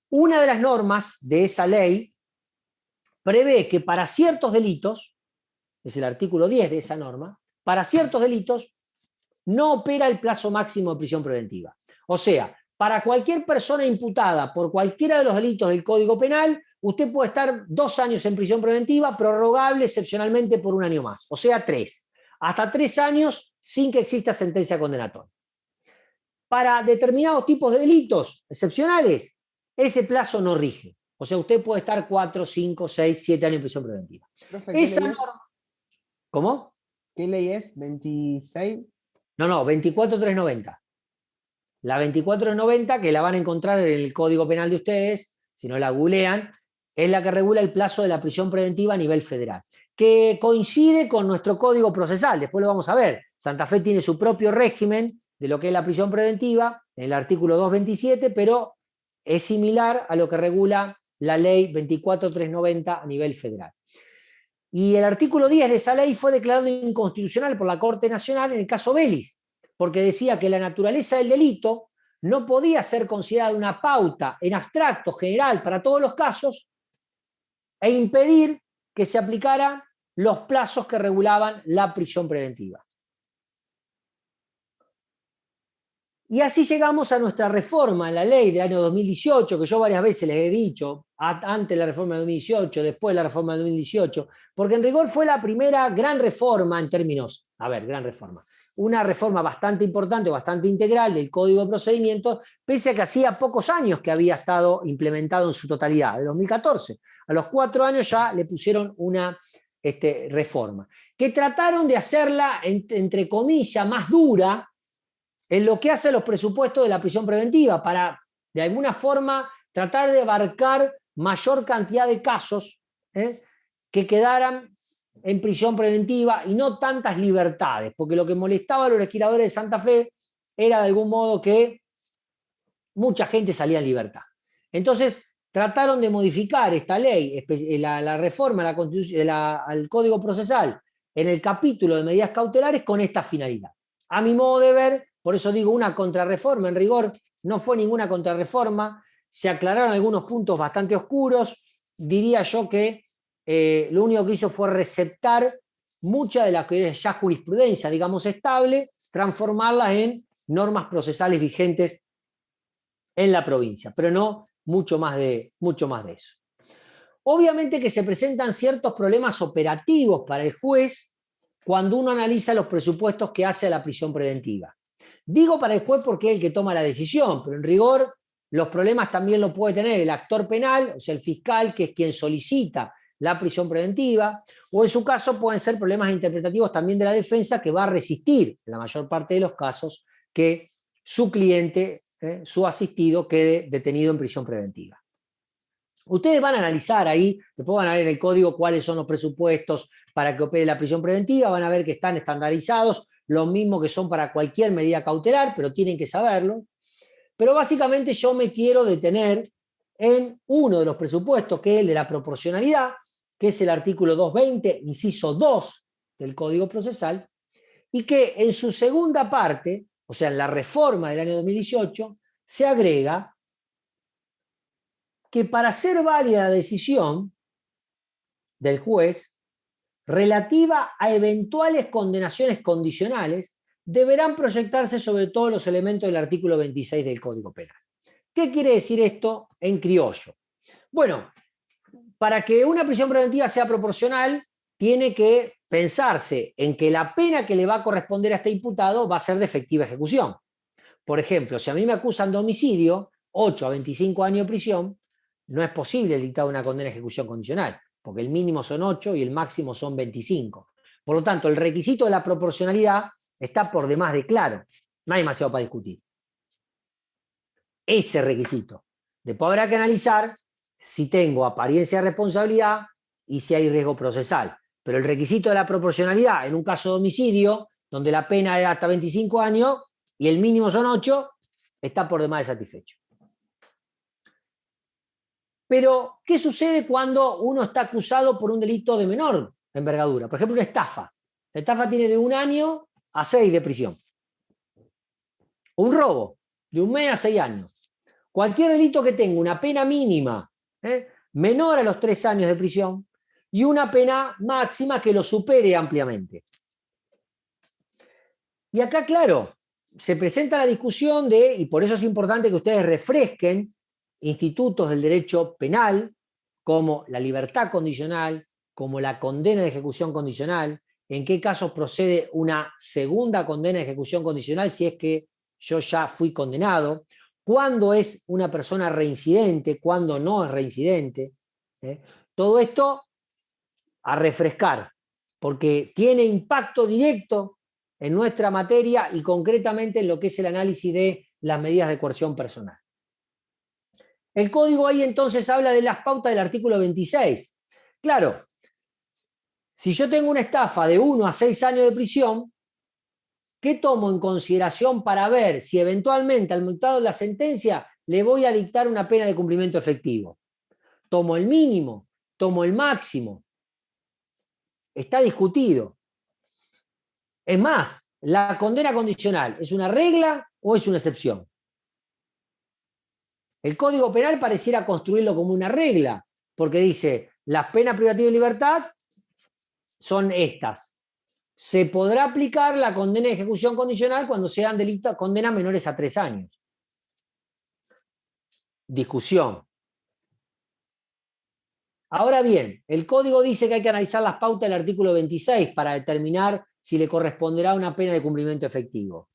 Una de las normas de esa ley prevé que para ciertos delitos, es el artículo 10 de esa norma, para ciertos delitos no opera el plazo máximo de prisión preventiva. O sea, para cualquier persona imputada por cualquiera de los delitos del Código Penal, usted puede estar 2 años en prisión preventiva, prorrogable excepcionalmente por 1 año más, o sea 3. Hasta 3 años sin que exista sentencia condenatoria. para determinados tipos de delitos excepcionales, ese plazo no rige. O sea, usted puede estar 4, 5, 6, 7 años en prisión preventiva. Profe, ¿qué Esa ley es? norma... ¿Cómo? ¿Qué ley es? ¿26? No, 24390. La 24390, que la van a encontrar en el Código Penal de ustedes, si no la googlean, es la que regula el plazo de la prisión preventiva a nivel federal, que coincide con nuestro Código Procesal. Después lo vamos a ver. Santa Fe tiene su propio régimen de lo que es la prisión preventiva, en el artículo 227, pero es similar a lo que regula la ley 24390 a nivel federal. Y el artículo 10 de esa ley fue declarado inconstitucional por la Corte Nacional en el caso Vélez, porque decía que la naturaleza del delito no podía ser considerada una pauta en abstracto, general, para todos los casos, e impedir que se aplicaran los plazos que regulaban la prisión preventiva. Y así llegamos a nuestra reforma en la ley del año 2018, que yo varias veces les he dicho, antes de la reforma de 2018, después de la reforma de 2018, porque en rigor fue la primera gran reforma en términos, gran reforma, una reforma bastante importante, bastante integral del Código de Procedimientos, pese a que hacía pocos años que había estado implementado en su totalidad, de 2014. A los 4 años ya le pusieron una reforma, que trataron de hacerla, entre comillas, más dura, en lo que hace a los presupuestos de la prisión preventiva, para, de alguna forma, tratar de abarcar mayor cantidad de casos que quedaran en prisión preventiva y no tantas libertades, porque lo que molestaba a los legisladores de Santa Fe era de algún modo que mucha gente salía en libertad. Entonces, trataron de modificar esta ley, la reforma al Código Procesal, en el capítulo de medidas cautelares con esta finalidad. A mi modo de ver, por eso digo una contrarreforma, en rigor no fue ninguna contrarreforma, se aclararon algunos puntos bastante oscuros, diría yo que lo único que hizo fue receptar mucha de la que es ya jurisprudencia, digamos, estable, transformarla en normas procesales vigentes en la provincia, pero no mucho más de eso. Obviamente que se presentan ciertos problemas operativos para el juez cuando uno analiza los presupuestos que hace a la prisión preventiva. Digo para el juez porque es el que toma la decisión, pero en rigor los problemas también lo puede tener el actor penal, o sea, el fiscal, que es quien solicita la prisión preventiva, o en su caso pueden ser problemas interpretativos también de la defensa, que va a resistir, en la mayor parte de los casos, que su cliente, su asistido, quede detenido en prisión preventiva. Ustedes van a analizar ahí, después van a ver en el código cuáles son los presupuestos para que opere la prisión preventiva, van a ver que están estandarizados, lo mismo que son para cualquier medida cautelar, pero tienen que saberlo. Pero básicamente yo me quiero detener en uno de los presupuestos, que es el de la proporcionalidad, que es el artículo 220, inciso 2 del Código Procesal, y que en su segunda parte, o sea, en la reforma del año 2018, se agrega que para ser válida la decisión del juez relativa a eventuales condenaciones condicionales, deberán proyectarse sobre todos los elementos del artículo 26 del Código Penal. ¿Qué quiere decir esto en criollo? Bueno, para que una prisión preventiva sea proporcional, tiene que pensarse en que la pena que le va a corresponder a este imputado va a ser de efectiva ejecución. Por ejemplo, si a mí me acusan de homicidio, 8 a 25 años de prisión, no es posible el dictado de una condena de ejecución condicional, porque el mínimo son 8 y el máximo son 25. Por lo tanto, el requisito de la proporcionalidad está por demás de claro. No hay demasiado para discutir. Ese requisito. Después habrá que analizar si tengo apariencia de responsabilidad y si hay riesgo procesal. Pero el requisito de la proporcionalidad en un caso de homicidio, donde la pena es hasta 25 años y el mínimo son 8, está por demás de satisfecho. Pero, ¿qué sucede cuando uno está acusado por un delito de menor envergadura? Por ejemplo, una estafa. La estafa tiene de 1 año a 6 de prisión. O un robo, de 1 mes a 6 años. Cualquier delito que tenga una pena mínima menor a los 3 años de prisión y una pena máxima que lo supere ampliamente. Y acá, claro, se presenta la discusión de, y por eso es importante que ustedes refresquen institutos del derecho penal, como la libertad condicional, como la condena de ejecución condicional, en qué casos procede una segunda condena de ejecución condicional si es que yo ya fui condenado, cuándo es una persona reincidente, cuándo no es reincidente. Todo esto a refrescar, porque tiene impacto directo en nuestra materia y concretamente en lo que es el análisis de las medidas de coerción personal. El código ahí entonces habla de las pautas del artículo 26. Claro, si yo tengo una estafa de 1 a 6 años de prisión, ¿qué tomo en consideración para ver si eventualmente al dictado de la sentencia le voy a dictar una pena de cumplimiento efectivo? ¿Tomo el mínimo? ¿Tomo el máximo? Está discutido. Es más, ¿la condena condicional es una regla o es una excepción? El Código Penal pareciera construirlo como una regla, porque dice, las penas privativas de libertad son estas. Se podrá aplicar la condena de ejecución condicional cuando sean delitos, condenas menores a 3 años. Discusión. Ahora bien, el código dice que hay que analizar las pautas del artículo 26 para determinar si le corresponderá una pena de cumplimiento efectivo.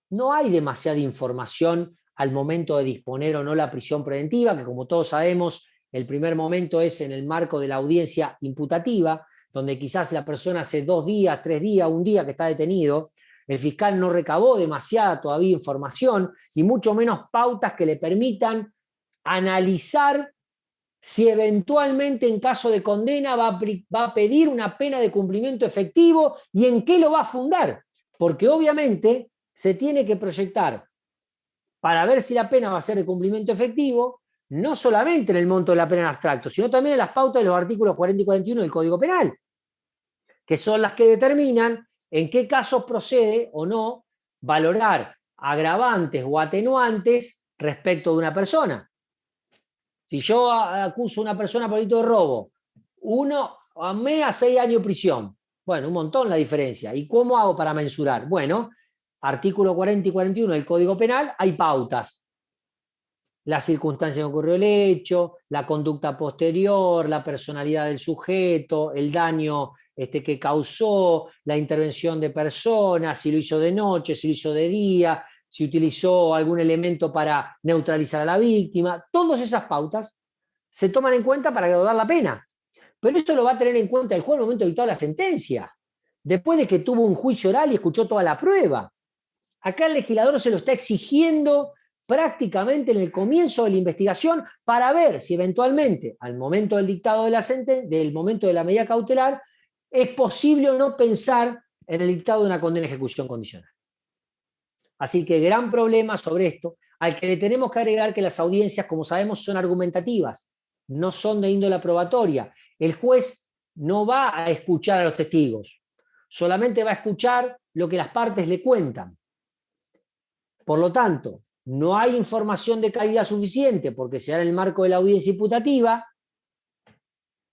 No hay demasiada información al momento de disponer o no la prisión preventiva, que como todos sabemos, el primer momento es en el marco de la audiencia imputativa, donde quizás la persona hace 2 días, 3 días, 1 día que está detenido. El fiscal no recabó demasiada todavía información y mucho menos pautas que le permitan analizar si eventualmente en caso de condena va a pedir una pena de cumplimiento efectivo y en qué lo va a fundar. Porque obviamente se tiene que proyectar para ver si la pena va a ser de cumplimiento efectivo, no solamente en el monto de la pena en abstracto, sino también en las pautas de los artículos 40 y 41 del Código Penal, que son las que determinan en qué casos procede o no valorar agravantes o atenuantes respecto de una persona. Si yo acuso a una persona por delito de robo, 1 a 6 años de prisión. Bueno, un montón la diferencia. ¿Y cómo hago para mensurar? Bueno, artículo 40 y 41 del Código Penal, hay pautas. Las circunstancias en que ocurrió el hecho, la conducta posterior, la personalidad del sujeto, el daño que causó, la intervención de personas, si lo hizo de noche, si lo hizo de día, si utilizó algún elemento para neutralizar a la víctima. Todas esas pautas se toman en cuenta para graduar la pena. Pero eso lo va a tener en cuenta el juez al momento de dictar la sentencia, después de que tuvo un juicio oral y escuchó toda la prueba. Acá el legislador se lo está exigiendo prácticamente en el comienzo de la investigación para ver si eventualmente al momento del dictado de la sentencia, del momento de la medida cautelar, es posible o no pensar en el dictado de una condena de ejecución condicional. Así que gran problema sobre esto, al que le tenemos que agregar que las audiencias, como sabemos, son argumentativas, no son de índole probatoria. El juez no va a escuchar a los testigos, solamente va a escuchar lo que las partes le cuentan. Por lo tanto, no hay información de calidad suficiente porque se da en el marco de la audiencia imputativa,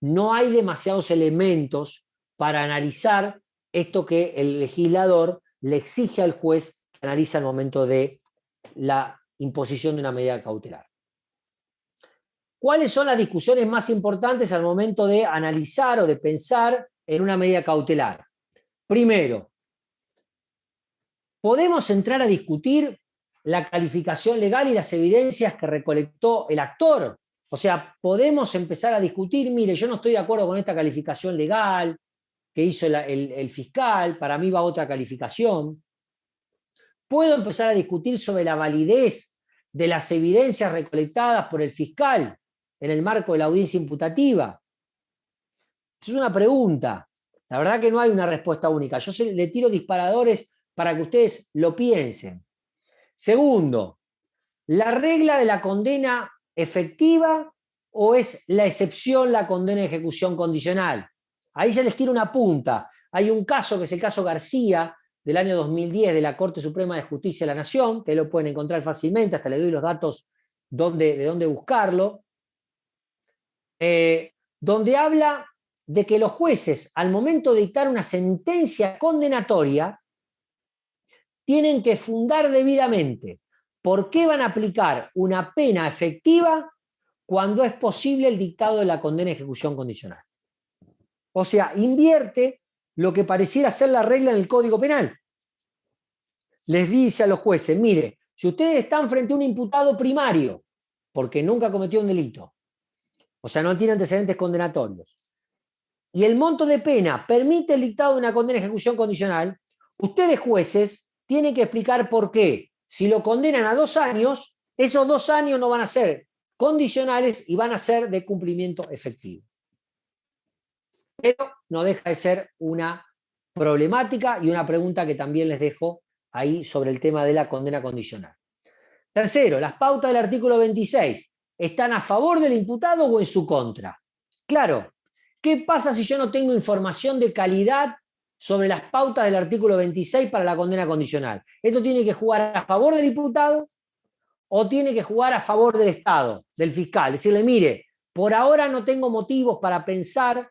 no hay demasiados elementos para analizar esto que el legislador le exige al juez que analiza al momento de la imposición de una medida cautelar. ¿Cuáles son las discusiones más importantes al momento de analizar o de pensar en una medida cautelar? Primero, podemos entrar a discutir la calificación legal y las evidencias que recolectó el actor. O sea, podemos empezar a discutir, mire, yo no estoy de acuerdo con esta calificación legal que hizo el fiscal, para mí va otra calificación. Puedo empezar a discutir sobre la validez de las evidencias recolectadas por el fiscal en el marco de la audiencia imputativa. Es una pregunta. La verdad que no hay una respuesta única. Yo le tiro disparadores para que ustedes lo piensen. Segundo, ¿la regla de la condena efectiva o es la excepción la condena de ejecución condicional? Ahí ya les tiro una punta. Hay un caso que es el caso García del año 2010 de la Corte Suprema de Justicia de la Nación, que lo pueden encontrar fácilmente, hasta le doy los datos de dónde buscarlo, donde habla de que los jueces, al momento de dictar una sentencia condenatoria, tienen que fundar debidamente por qué van a aplicar una pena efectiva cuando es posible el dictado de la condena de ejecución condicional. O sea, invierte lo que pareciera ser la regla en el Código Penal. les dice a los jueces, mire, si ustedes están frente a un imputado primario, porque nunca cometió un delito, o sea, no tiene antecedentes condenatorios, y el monto de pena permite el dictado de una condena de ejecución condicional, ustedes jueces tienen que explicar por qué. Si lo condenan a 2 años, esos 2 años no van a ser condicionales y van a ser de cumplimiento efectivo. Pero no deja de ser una problemática y una pregunta que también les dejo ahí sobre el tema de la condena condicional. Tercero, las pautas del artículo 26, ¿están a favor del imputado o en su contra? Claro, ¿qué pasa si yo no tengo información de calidad sobre las pautas del artículo 26 para la condena condicional? ¿Esto tiene que jugar a favor del imputado o tiene que jugar a favor del Estado, del fiscal? Decirle, mire, por ahora no tengo motivos para pensar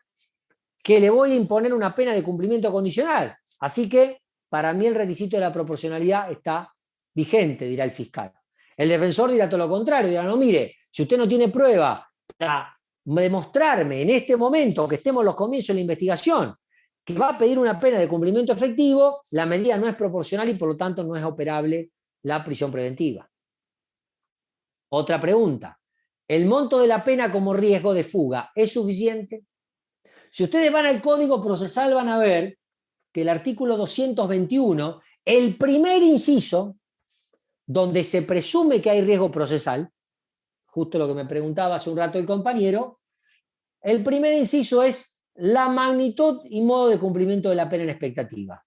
que le voy a imponer una pena de cumplimiento condicional. Así que, para mí, el requisito de la proporcionalidad está vigente, dirá el fiscal. El defensor dirá todo lo contrario, dirá, no, mire, si usted no tiene prueba para demostrarme en este momento, que estemos en los comienzos de la investigación, que va a pedir una pena de cumplimiento efectivo, la medida no es proporcional y por lo tanto no es operable la prisión preventiva. Otra pregunta, ¿el monto de la pena como riesgo de fuga es suficiente? Si ustedes van al Código Procesal van a ver que el artículo 221, el primer inciso, donde se presume que hay riesgo procesal, justo lo que me preguntaba hace un rato el compañero, el primer inciso es la magnitud y modo de cumplimiento de la pena en expectativa.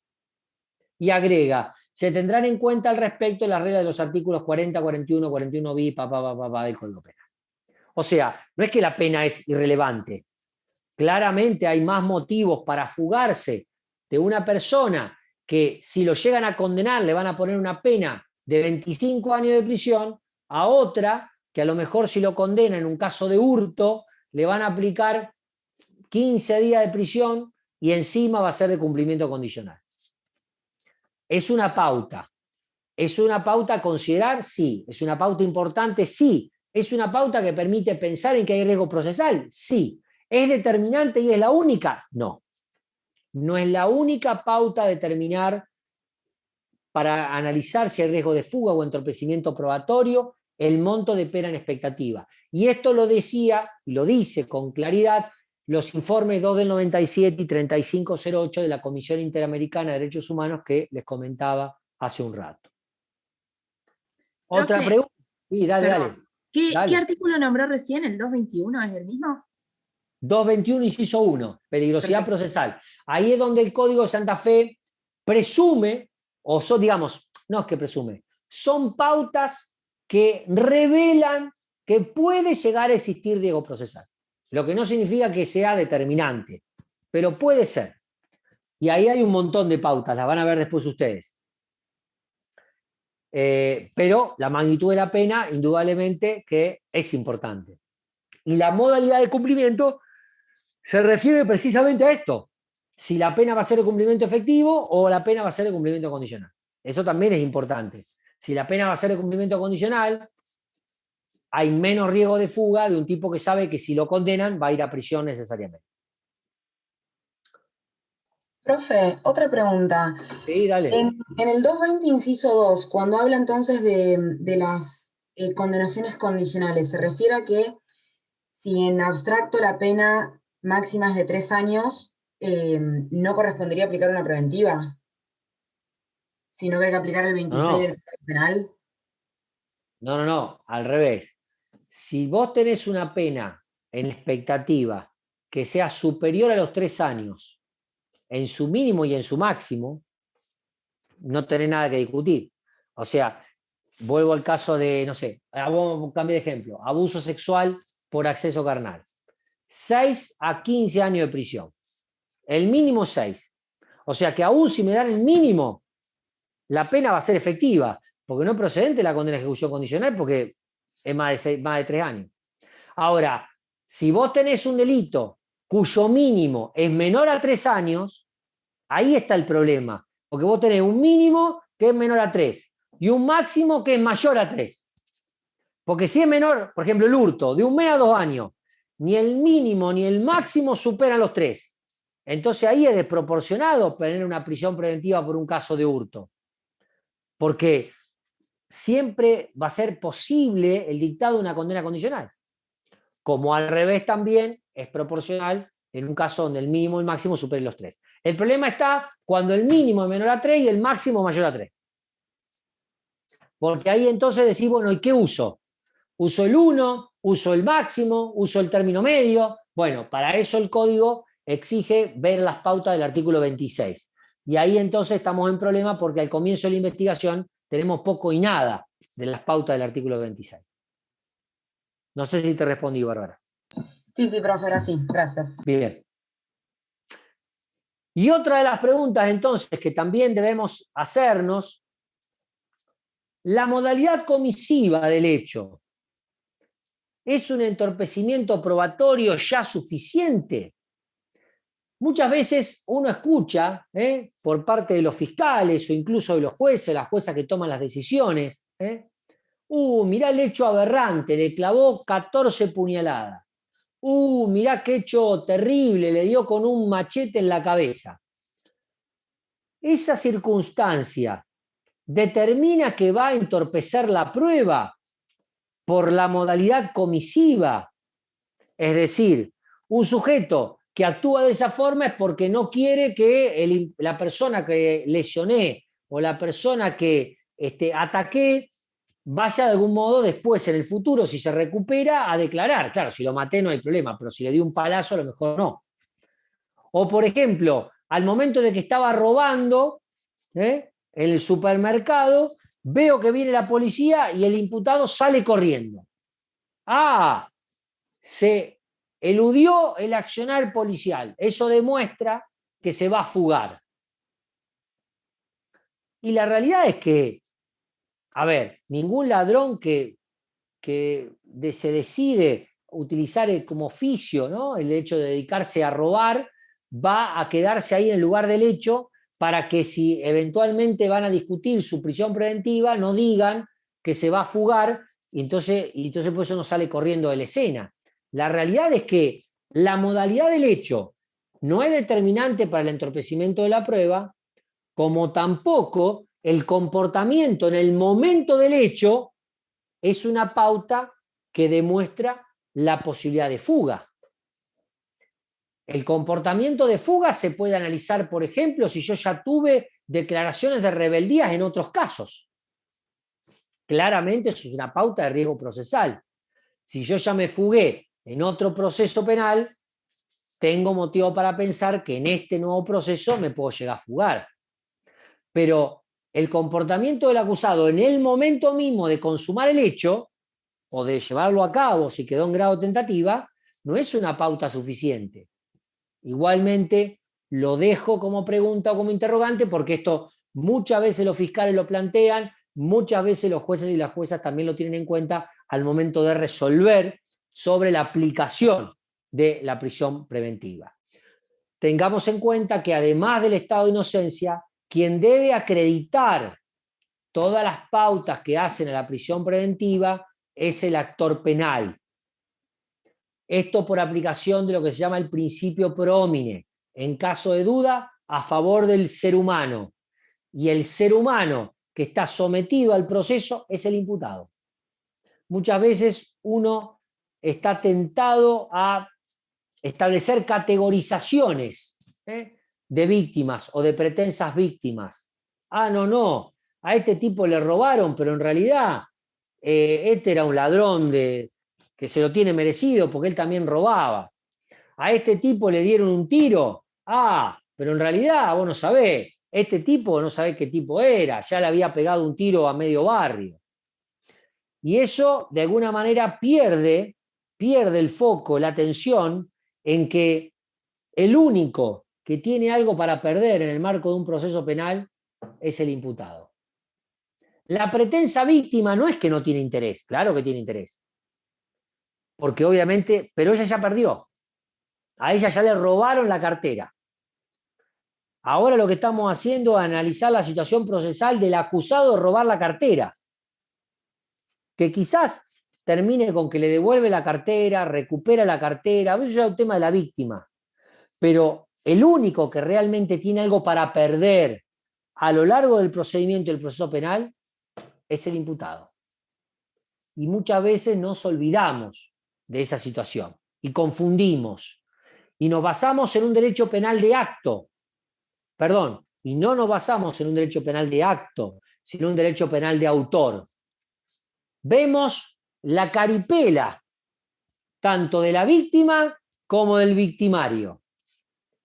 Y agrega, se tendrán en cuenta al respecto las reglas de los artículos 40, 41, 41 bis, del Código Penal. O sea, no es que la pena es irrelevante. Claramente hay más motivos para fugarse de una persona que si lo llegan a condenar le van a poner una pena de 25 años de prisión a otra que a lo mejor si lo condenan en un caso de hurto le van a aplicar 15 días de prisión y encima va a ser de cumplimiento condicional. ¿Es una pauta? ¿Es una pauta a considerar? Sí. ¿Es una pauta importante? Sí. ¿Es una pauta que permite pensar en que hay riesgo procesal? Sí. ¿Es determinante y es la única? No. No es la única pauta a determinar para analizar si hay riesgo de fuga o entorpecimiento probatorio, el monto de pena en expectativa. Y esto lo decía, y lo dice con claridad, los informes 2 del 97 y 3508 de la Comisión Interamericana de Derechos Humanos que les comentaba hace un rato. ¿Otra pregunta? Sí, dale, dale. ¿Qué artículo nombró recién? ¿El 221 es el mismo? 221, inciso 1, peligrosidad procesal. Ahí es donde el Código de Santa Fe presume, o son, digamos, no es que presume, son pautas que revelan que puede llegar a existir riesgo procesal. Lo que no significa que sea determinante, pero puede ser. Y ahí hay un montón de pautas, las van a ver después ustedes. Pero la magnitud de la pena, indudablemente, que es importante. Y la modalidad de cumplimiento se refiere precisamente a esto. Si la pena va a ser de cumplimiento efectivo o la pena va a ser de cumplimiento condicional. Eso también es importante. Si la pena va a ser de cumplimiento condicional, hay menos riesgo de fuga de un tipo que sabe que si lo condenan va a ir a prisión necesariamente. Profe, otra pregunta. Sí, dale. En el 220, inciso 2, cuando habla entonces de las condenaciones condicionales, ¿se refiere a que si en abstracto la pena máxima es de 3 años, no correspondería aplicar una preventiva? Sino que hay que aplicar el 26 del Código Penal. No, al revés. Si vos tenés una pena en expectativa que sea superior a los 3 años, en su mínimo y en su máximo, no tenés nada que discutir. O sea, vuelvo al caso de, no sé, cambio de ejemplo, abuso sexual por acceso carnal. 6 a 15 años de prisión. El mínimo 6. O sea que aún si me dan el mínimo, la pena va a ser efectiva, porque no es procedente la condena de ejecución condicional, porque es más de 3 años. Ahora, si vos tenés un delito cuyo mínimo es menor a 3 años, ahí está el problema, porque vos tenés un mínimo que es menor a 3 y un máximo que es mayor a 3. Porque si es menor, por ejemplo, el hurto, de 1 mes a 2 años, ni el mínimo ni el máximo superan los 3. Entonces ahí es desproporcionado tener una prisión preventiva por un caso de hurto. porque siempre va a ser posible el dictado de una condena condicional. Como al revés también es proporcional en un caso donde el mínimo y el máximo superen los 3. El problema está cuando el mínimo es menor a 3 y el máximo es mayor a 3. Porque ahí entonces decís, bueno, ¿y qué uso? ¿Uso el 1? ¿Uso el máximo? ¿Uso el término medio? Bueno, para eso el código exige ver las pautas del artículo 26. Y ahí entonces estamos en problema porque al comienzo de la investigación tenemos poco y nada de las pautas del artículo 26. No sé si te respondí, Bárbara. Sí, profe, ahora sí, gracias. Bien. Y otra de las preguntas entonces que también debemos hacernos, la modalidad comisiva del hecho, ¿es un entorpecimiento probatorio ya suficiente? Muchas veces uno escucha por parte de los fiscales o incluso de los jueces, las juezas que toman las decisiones, mirá el hecho aberrante, le clavó 14 puñaladas. Mirá qué hecho terrible, le dio con un machete en la cabeza. Esa circunstancia determina que va a entorpecer la prueba por la modalidad comisiva. Es decir, un sujeto que actúa de esa forma es porque no quiere que la persona que lesioné o la persona que ataqué vaya de algún modo después, en el futuro, si se recupera, a declarar. Claro, si lo maté no hay problema, pero si le di un palazo a lo mejor no. O, por ejemplo, al momento de que estaba robando en el supermercado, veo que viene la policía y el imputado sale corriendo. Se eludió el accionar policial. Eso demuestra que se va a fugar. Y la realidad es que, a ver, ningún ladrón que se decide utilizar como oficio, ¿no?, el hecho de dedicarse a robar, va a quedarse ahí en el lugar del hecho para que si eventualmente van a discutir su prisión preventiva, no digan que se va a fugar y entonces por eso no sale corriendo de la escena. La realidad es que la modalidad del hecho no es determinante para el entorpecimiento de la prueba, como tampoco el comportamiento en el momento del hecho es una pauta que demuestra la posibilidad de fuga. El comportamiento de fuga se puede analizar, por ejemplo, si yo ya tuve declaraciones de rebeldías en otros casos. Claramente eso es una pauta de riesgo procesal. Si yo ya me fugué en otro proceso penal, tengo motivo para pensar que en este nuevo proceso me puedo llegar a fugar. Pero el comportamiento del acusado en el momento mismo de consumar el hecho o de llevarlo a cabo si quedó en grado de tentativa, no es una pauta suficiente. Igualmente, lo dejo como pregunta o como interrogante porque esto muchas veces los fiscales lo plantean, muchas veces los jueces y las juezas también lo tienen en cuenta al momento de resolver sobre la aplicación de la prisión preventiva. Tengamos en cuenta que además del estado de inocencia, quien debe acreditar todas las pautas que hacen a la prisión preventiva es el actor penal. Esto por aplicación de lo que se llama el principio pro homine, en caso de duda, a favor del ser humano. Y el ser humano que está sometido al proceso es el imputado. Muchas veces uno está tentado a establecer categorizaciones de víctimas o de pretensas víctimas. No, a este tipo le robaron, pero en realidad este era un ladrón que se lo tiene merecido porque él también robaba. A este tipo le dieron un tiro, pero en realidad vos no sabés, este tipo no sabés qué tipo era, ya le había pegado un tiro a medio barrio. Y eso de alguna manera pierde el foco, la atención en que el único que tiene algo para perder en el marco de un proceso penal es el imputado. La pretensa víctima no es que no tiene interés, claro que tiene interés. Porque obviamente, pero ella ya perdió. A ella ya le robaron la cartera. Ahora lo que estamos haciendo es analizar la situación procesal del acusado de robar la cartera. Que quizás termine con que le devuelve la cartera, recupera la cartera, eso ya es un tema de la víctima. Pero el único que realmente tiene algo para perder a lo largo del procedimiento del proceso penal es el imputado. Y muchas veces nos olvidamos de esa situación y confundimos y nos basamos en un derecho penal de acto. Perdón, y no nos basamos en un derecho penal de acto, sino un derecho penal de autor. Vemos la caripela tanto de la víctima como del victimario.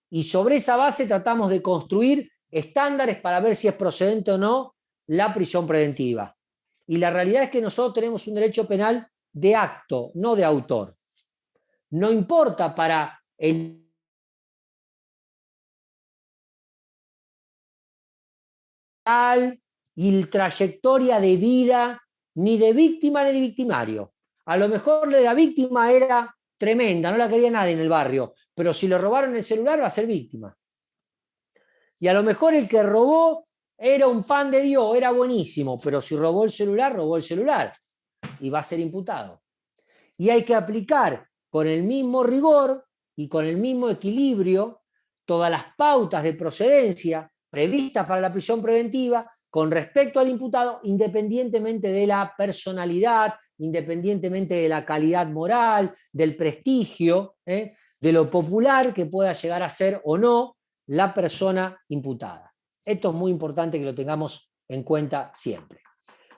Y sobre esa base tratamos de construir estándares para ver si es procedente o no la prisión preventiva. Y la realidad es que nosotros tenemos un derecho penal de acto, no de autor. No importa para el y la trayectoria de vida ni de víctima ni de victimario. A lo mejor la víctima era tremenda, no la quería nadie en el barrio, pero si le robaron el celular va a ser víctima. Y a lo mejor el que robó era un pan de Dios, era buenísimo, pero si robó el celular y va a ser imputado. Y hay que aplicar con el mismo rigor y con el mismo equilibrio todas las pautas de procedencia previstas para la prisión preventiva con respecto al imputado, independientemente de la personalidad, independientemente de la calidad moral, del prestigio, de lo popular que pueda llegar a ser o no la persona imputada. Esto es muy importante que lo tengamos en cuenta siempre.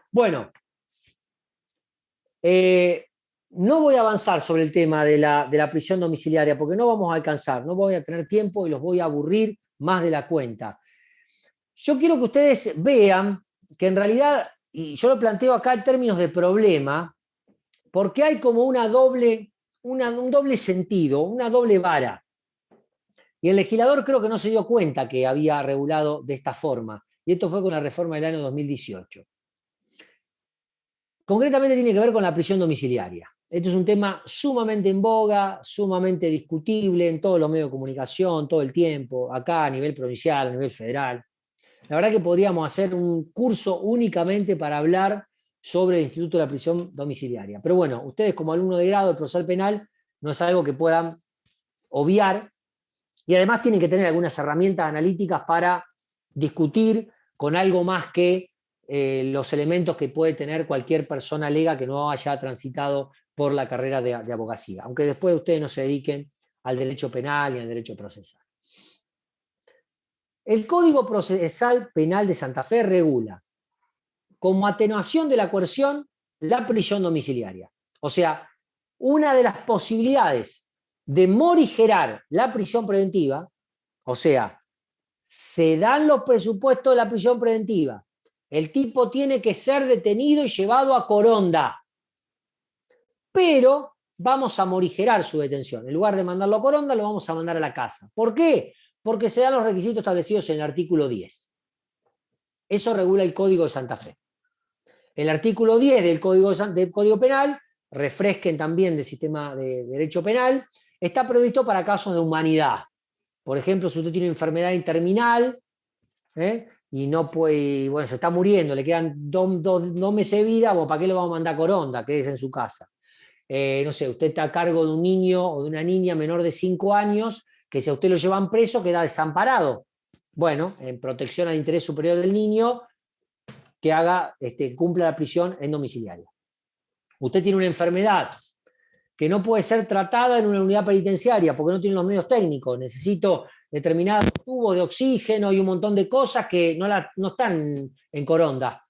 Bueno, no voy a avanzar sobre el tema de la prisión domiciliaria porque no vamos a alcanzar, no voy a tener tiempo y los voy a aburrir más de la cuenta. Yo quiero que ustedes vean que en realidad, y yo lo planteo acá en términos de problema, porque hay como un doble sentido, una doble vara. Y el legislador creo que no se dio cuenta que había regulado de esta forma. Y esto fue con la reforma del año 2018. Concretamente tiene que ver con la prisión domiciliaria. Esto es un tema sumamente en boga, sumamente discutible en todos los medios de comunicación, todo el tiempo, acá a nivel provincial, a nivel federal. La verdad que podríamos hacer un curso únicamente para hablar sobre el Instituto de la Prisión Domiciliaria. Pero bueno, ustedes como alumnos de grado de procesal penal no es algo que puedan obviar y además tienen que tener algunas herramientas analíticas para discutir con algo más que los elementos que puede tener cualquier persona lega que no haya transitado por la carrera de abogacía, aunque después ustedes no se dediquen al derecho penal y al derecho procesal. El Código Procesal Penal de Santa Fe regula como atenuación de la coerción la prisión domiciliaria. O sea, una de las posibilidades de morigerar la prisión preventiva, o sea, se dan los presupuestos de la prisión preventiva, el tipo tiene que ser detenido y llevado a Coronda, pero vamos a morigerar su detención. En lugar de mandarlo a Coronda, lo vamos a mandar a la casa. ¿Por qué? Porque se dan los requisitos establecidos en el artículo 10. Eso regula el Código de Santa Fe. El artículo 10 del Código Penal, refresquen también del sistema de derecho penal, está previsto para casos de humanidad. Por ejemplo, si usted tiene una enfermedad terminal y no puede, bueno, se está muriendo, le quedan dos meses de vida, bueno, ¿para qué lo vamos a mandar a Coronda? Quédese en su casa. No sé, usted está a cargo de un niño o de una niña menor de 5 años, que si a usted lo llevan preso queda desamparado. Bueno, en protección al interés superior del niño, que cumpla la prisión en domiciliaria. Usted tiene una enfermedad que no puede ser tratada en una unidad penitenciaria porque no tiene los medios técnicos. Necesito determinados tubos de oxígeno y un montón de cosas que no están en Coronda.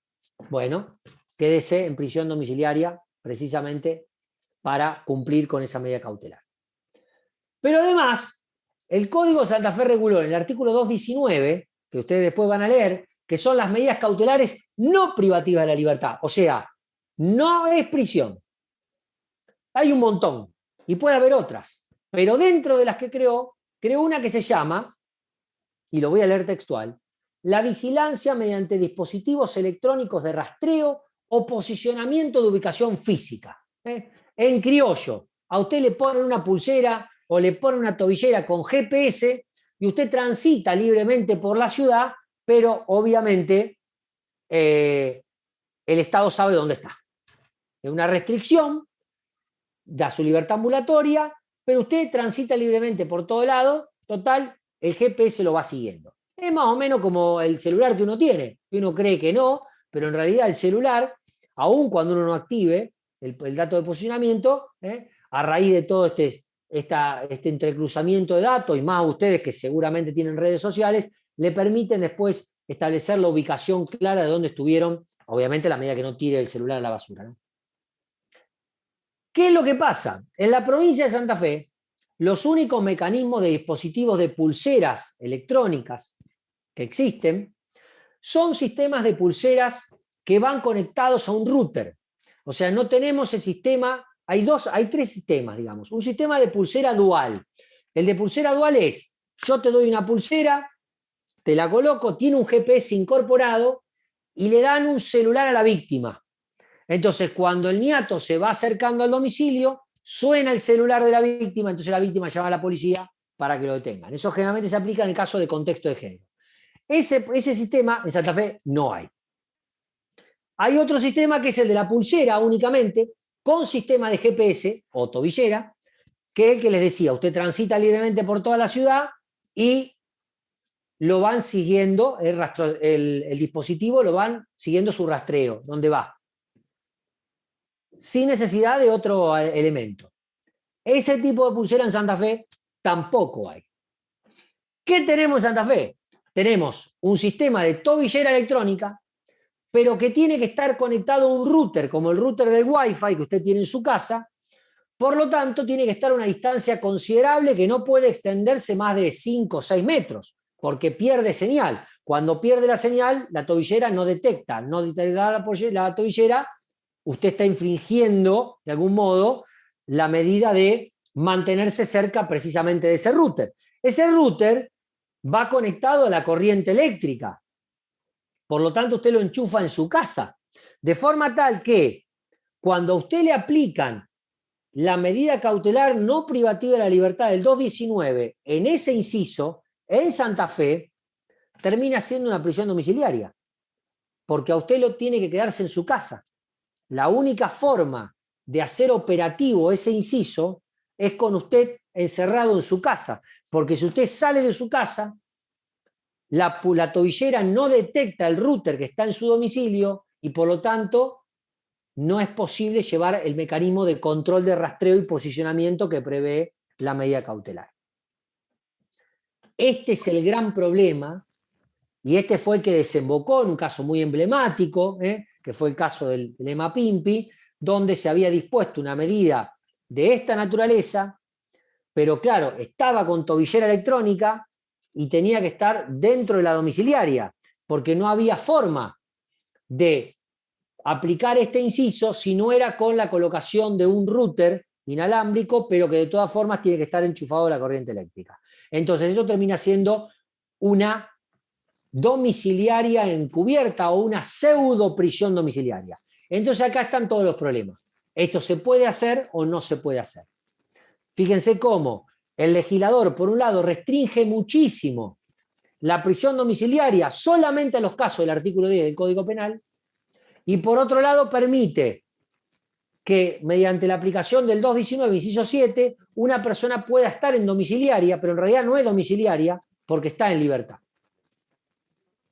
Bueno, quédese en prisión domiciliaria precisamente para cumplir con esa medida cautelar. Pero además, el Código de Santa Fe reguló en el artículo 219, que ustedes después van a leer, que son las medidas cautelares no privativas de la libertad. O sea, no es prisión. Hay un montón, y puede haber otras. Pero dentro de las que creó una que se llama, y lo voy a leer textual, la vigilancia mediante dispositivos electrónicos de rastreo o posicionamiento de ubicación física. En criollo, a usted le ponen una pulsera o le ponen una tobillera con GPS y usted transita libremente por la ciudad, pero obviamente el Estado sabe dónde está. Es una restricción, da su libertad ambulatoria, pero usted transita libremente por todo lado, total, el GPS lo va siguiendo. Es más o menos como el celular que uno tiene, que uno cree que no, pero en realidad el celular, aun cuando uno no active el dato de posicionamiento, a raíz de todo este entrecruzamiento de datos, y más ustedes que seguramente tienen redes sociales, le permiten después establecer la ubicación clara de dónde estuvieron, obviamente a la medida que no tire el celular a la basura, ¿no? ¿Qué es lo que pasa? En la provincia de Santa Fe, los únicos mecanismos de dispositivos de pulseras electrónicas que existen son sistemas de pulseras que van conectados a un router. O sea, no tenemos el sistema, hay tres sistemas, digamos. Un sistema de pulsera dual. El de pulsera dual es, yo te doy una pulsera, te la coloco, tiene un GPS incorporado y le dan un celular a la víctima. Entonces, cuando el niato se va acercando al domicilio, suena el celular de la víctima, entonces la víctima llama a la policía para que lo detengan. Eso generalmente se aplica en el caso de contexto de género. Ese sistema en Santa Fe no hay. Hay otro sistema que es el de la pulsera únicamente, con sistema de GPS o tobillera, que es el que les decía, usted transita libremente por toda la ciudad y lo van siguiendo, el dispositivo lo van siguiendo su rastreo, dónde va, sin necesidad de otro elemento. Ese tipo de pulsera en Santa Fe tampoco hay. ¿Qué tenemos en Santa Fe? Tenemos un sistema de tobillera electrónica, pero que tiene que estar conectado a un router, como el router del Wi-Fi que usted tiene en su casa. Por lo tanto, tiene que estar a una distancia considerable que no puede extenderse más de 5 o 6 metros, porque pierde señal. Cuando pierde la señal, la tobillera no detecta la tobillera, usted está infringiendo, de algún modo, la medida de mantenerse cerca precisamente de ese router. Ese router va conectado a la corriente eléctrica. Por lo tanto, usted lo enchufa en su casa. De forma tal que, cuando a usted le aplican la medida cautelar no privativa de la libertad del 219 en ese inciso, en Santa Fe, termina siendo una prisión domiciliaria. Porque a usted lo tiene que quedarse en su casa. La única forma de hacer operativo ese inciso es con usted encerrado en su casa, porque si usted sale de su casa, la tobillera no detecta el router que está en su domicilio y por lo tanto no es posible llevar el mecanismo de control de rastreo y posicionamiento que prevé la medida cautelar. Este es el gran problema y este fue el que desembocó en un caso muy emblemático, que fue el caso del EMA Pimpi, donde se había dispuesto una medida de esta naturaleza, pero claro, estaba con tobillera electrónica y tenía que estar dentro de la domiciliaria, porque no había forma de aplicar este inciso si no era con la colocación de un router inalámbrico, pero que de todas formas tiene que estar enchufado a la corriente eléctrica. Entonces eso termina siendo una domiciliaria encubierta o una pseudo prisión domiciliaria. Entonces acá están todos los problemas. Esto se puede hacer o no se puede hacer. Fíjense cómo el legislador, por un lado, restringe muchísimo la prisión domiciliaria solamente a los casos del artículo 10 del Código Penal y por otro lado permite que mediante la aplicación del 219, inciso 7, una persona pueda estar en domiciliaria, pero en realidad no es domiciliaria porque está en libertad.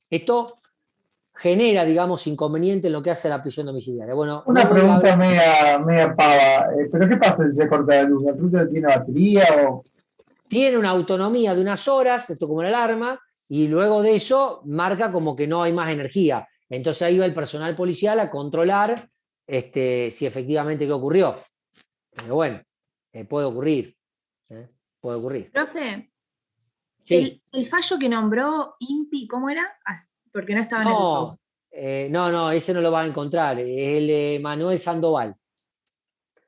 Esto genera, digamos, inconveniente en lo que hace a la prisión domiciliaria. Bueno, una pregunta media pava, ¿pero qué pasa si se corta la luz? ¿El router tiene batería o...? Tiene una autonomía de unas horas, esto como una alarma, y luego de eso marca como que no hay más energía. Entonces ahí va el personal policial a controlar si efectivamente qué ocurrió. Pero bueno, puede ocurrir. Puede ocurrir. Profe, Sí. el fallo que nombró INPI, ¿cómo era? Porque no estaba en el... No, ese no lo va a encontrar. Es el de Manuel Sandoval.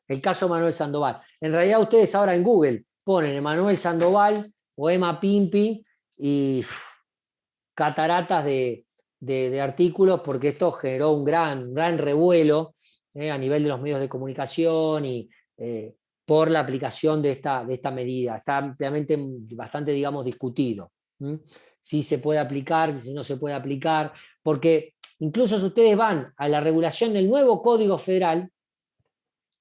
El caso Manuel Sandoval. En realidad ustedes ahora en Google ponen Emanuel Sandoval o EMA Pimpi y cataratas de artículos porque esto generó un gran revuelo a nivel de los medios de comunicación y por la aplicación de esta medida. Está ampliamente bastante, digamos, discutido. Si se puede aplicar, si no se puede aplicar, porque incluso si ustedes van a la regulación del nuevo Código Federal,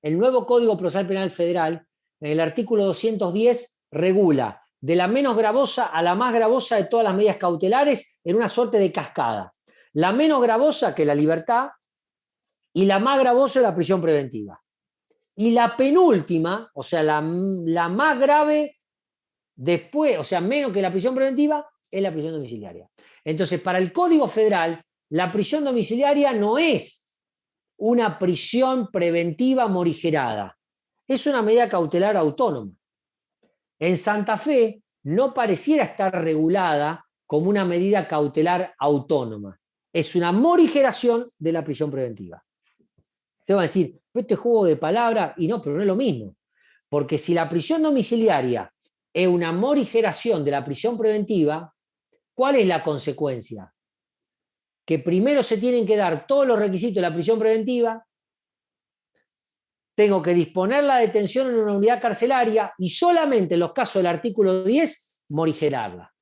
el nuevo Código Procesal Penal Federal, en el artículo 210 regula de la menos gravosa a la más gravosa de todas las medidas cautelares en una suerte de cascada. La menos gravosa, que es la libertad, y la más gravosa es la prisión preventiva. Y la penúltima, o sea, la más grave después, o sea, menos que la prisión preventiva, es la prisión domiciliaria. Entonces, para el Código Federal, la prisión domiciliaria no es una prisión preventiva morigerada, es una medida cautelar autónoma. En Santa Fe no pareciera estar regulada como una medida cautelar autónoma. Es una morigeración de la prisión preventiva. Te van a decir, este juego de palabras, y no, pero no es lo mismo. Porque si la prisión domiciliaria es una morigeración de la prisión preventiva, ¿cuál es la consecuencia? Que primero se tienen que dar todos los requisitos de la prisión preventiva, tengo que disponer la detención en una unidad carcelaria y solamente en los casos del artículo 10, morigerarla.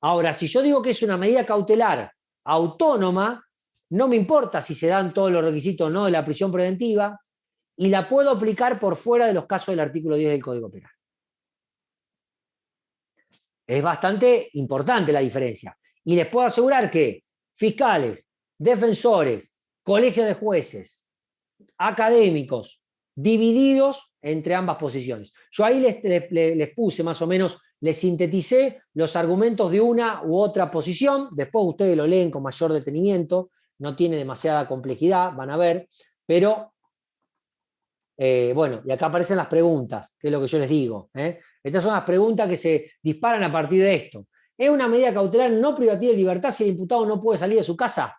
Ahora, si yo digo que es una medida cautelar autónoma, no me importa si se dan todos los requisitos o no de la prisión preventiva y la puedo aplicar por fuera de los casos del artículo 10 del Código Penal. Es bastante importante la diferencia. Y les puedo asegurar que fiscales, defensores, colegios de jueces, académicos, divididos entre ambas posiciones. Yo ahí les puse más o menos, les sinteticé los argumentos de una u otra posición, después ustedes lo leen con mayor detenimiento, no tiene demasiada complejidad, van a ver, pero bueno, y acá aparecen las preguntas, que es lo que yo les digo. Estas son las preguntas que se disparan a partir de esto. ¿Es una medida cautelar no privativa de libertad si el imputado no puede salir de su casa?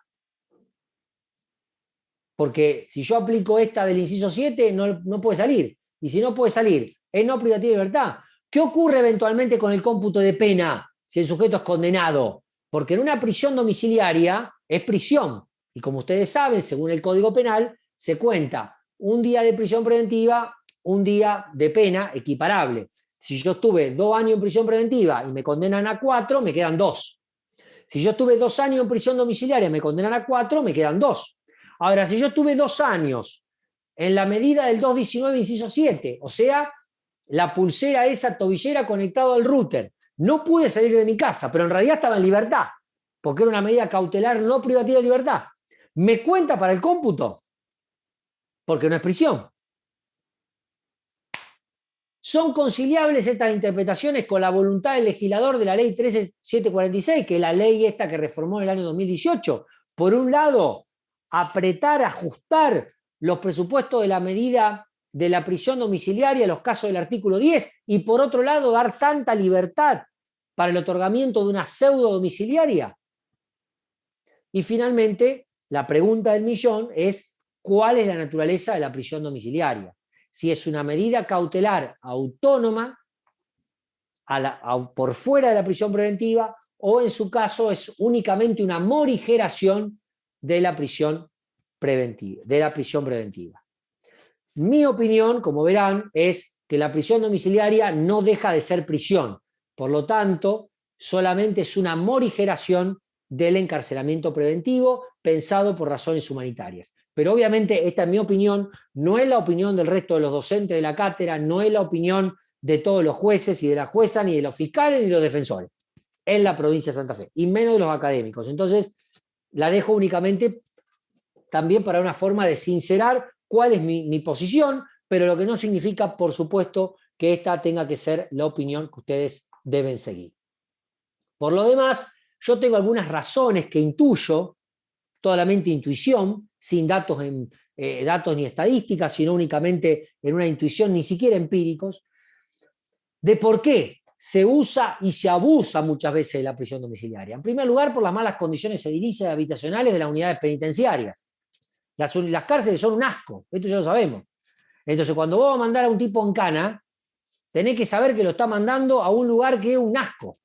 Porque si yo aplico esta del inciso 7, no puede salir. Y si no puede salir, es no privativa de libertad. ¿Qué ocurre eventualmente con el cómputo de pena si el sujeto es condenado? Porque en una prisión domiciliaria es prisión. Y como ustedes saben, según el Código Penal, se cuenta un día de prisión preventiva, un día de pena equiparable. Si yo estuve 2 años en prisión preventiva y me condenan a 4, me quedan 2. Si yo estuve 2 años en prisión domiciliaria y me condenan a 4, me quedan 2. Ahora, si yo estuve 2 años en la medida del 219, inciso 7, o sea, la pulsera esa tobillera conectada al router, no pude salir de mi casa, pero en realidad estaba en libertad, porque era una medida cautelar no privativa de libertad. ¿Me cuenta para el cómputo? Porque no es prisión. ¿Son conciliables estas interpretaciones con la voluntad del legislador de la ley 13746, que es la ley esta que reformó en el año 2018? Por un lado, apretar, ajustar los presupuestos de la medida de la prisión domiciliaria en los casos del artículo 10 y por otro lado dar tanta libertad para el otorgamiento de una pseudo domiciliaria. Y finalmente, la pregunta del millón es ¿cuál es la naturaleza de la prisión domiciliaria? Si es una medida cautelar autónoma por fuera de la prisión preventiva o en su caso es únicamente una morigeración de la prisión preventiva. Mi opinión, como verán, es que la prisión domiciliaria no deja de ser prisión. Por lo tanto, solamente es una morigeración del encarcelamiento preventivo pensado por razones humanitarias. Pero obviamente esta es mi opinión, no es la opinión del resto de los docentes de la cátedra, no es la opinión de todos los jueces y de la jueza, ni de los fiscales, ni de los defensores en la provincia de Santa Fe, y menos de los académicos. Entonces, la dejo únicamente también para una forma de sincerar cuál es mi posición, pero lo que no significa, por supuesto, que esta tenga que ser la opinión que ustedes deben seguir. Por lo demás, yo tengo algunas razones que intuyo, solamente intuición, sin datos ni estadísticas, sino únicamente en una intuición, ni siquiera empíricos, de por qué se usa y se abusa muchas veces de la prisión domiciliaria. En primer lugar, por las malas condiciones edilicias y habitacionales de las unidades penitenciarias. Las cárceles son un asco, esto ya lo sabemos. Entonces, cuando vos vas a mandar a un tipo en cana, tenés que saber que lo está mandando a un lugar que es un asco.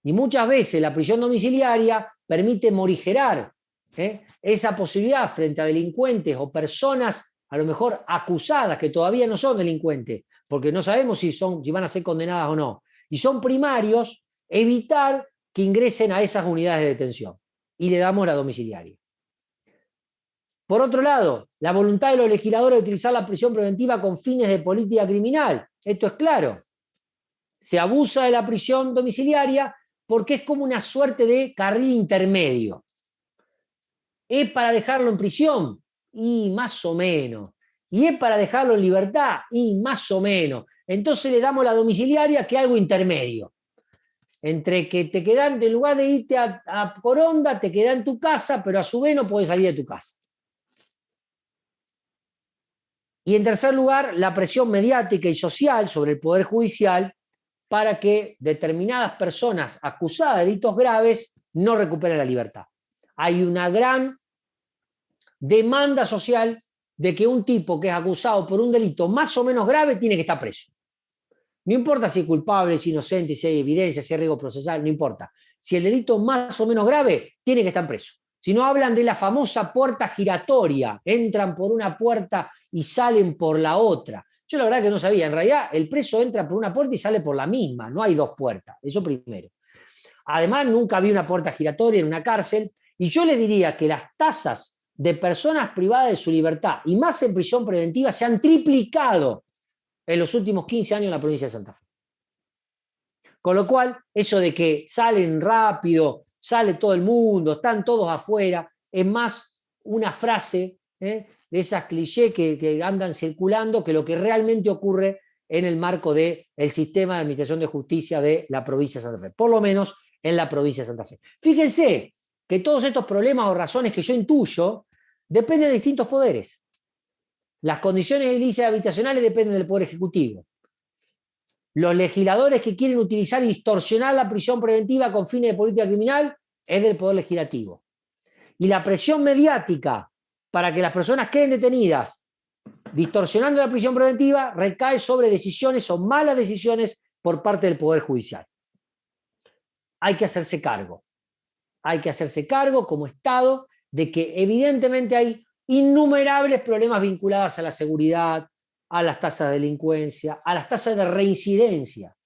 Y muchas veces la prisión domiciliaria permite morigerar esa posibilidad frente a delincuentes o personas a lo mejor acusadas que todavía no son delincuentes, porque no sabemos si van a ser condenadas o no. Y son primarios evitar que ingresen a esas unidades de detención. Y le damos la domiciliaria. Por otro lado, la voluntad de los legisladores de utilizar la prisión preventiva con fines de política criminal. Esto es claro. se abusa de la prisión domiciliaria porque es como una suerte de carril intermedio. ¿Es para dejarlo en prisión? Y más o menos. ¿Y es para dejarlo en libertad? Y más o menos. Entonces le damos la domiciliaria, que es algo intermedio. Entre que te quedan, en lugar de irte a Coronda, te quedas en tu casa, pero a su vez no podés salir de tu casa. Y en tercer lugar, la presión mediática y social sobre el Poder Judicial para que determinadas personas acusadas de delitos graves no recuperen la libertad. Hay una gran demanda social de que un tipo que es acusado por un delito más o menos grave tiene que estar preso. No importa si es culpable, si es inocente, si hay evidencia, si hay riesgo procesal, no importa. Si el delito es más o menos grave, tiene que estar preso. Si no, hablan de la famosa puerta giratoria, entran por una puerta y salen por la otra. Yo la verdad que no sabía, en realidad el preso entra por una puerta y sale por la misma, no hay dos puertas, eso primero. Además, nunca vi una puerta giratoria en una cárcel, y yo le diría que las tasas de personas privadas de su libertad, y más en prisión preventiva, se han triplicado en los últimos 15 años en la provincia de Santa Fe. Con lo cual, eso de que salen rápido, sale todo el mundo, están todos afuera, es más una frase de esas clichés que andan circulando que lo que realmente ocurre en el marco del sistema de administración de justicia de la provincia de Santa Fe, por lo menos en la provincia de Santa Fe. Fíjense que todos estos problemas o razones que yo intuyo dependen de distintos poderes. Las condiciones edilicias habitacionales dependen del Poder Ejecutivo. Los legisladores que quieren utilizar y distorsionar la prisión preventiva con fines de política criminal es del Poder Legislativo. Y la presión mediática para que las personas queden detenidas distorsionando la prisión preventiva recae sobre decisiones o malas decisiones por parte del Poder Judicial. Hay que hacerse cargo. Hay que hacerse cargo como Estado de que evidentemente hay innumerables problemas vinculados a la seguridad, a las tasas de delincuencia, a las tasas de reincidencia.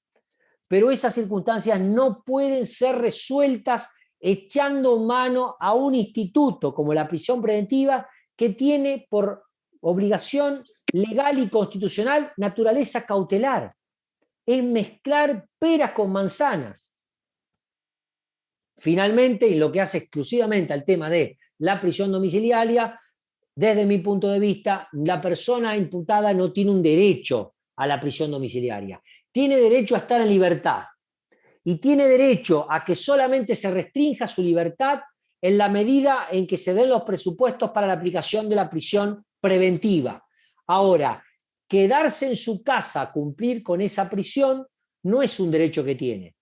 Pero esas circunstancias no pueden ser resueltas echando mano a un instituto como la prisión preventiva que tiene por obligación legal y constitucional naturaleza cautelar. Es mezclar peras con manzanas. Finalmente, y lo que hace exclusivamente al tema de la prisión domiciliaria, desde mi punto de vista, la persona imputada no tiene un derecho a la prisión domiciliaria. Tiene derecho a estar en libertad y tiene derecho a que solamente se restrinja su libertad en la medida en que se den los presupuestos para la aplicación de la prisión preventiva. Ahora, quedarse en su casa a cumplir con esa prisión no es un derecho que tiene,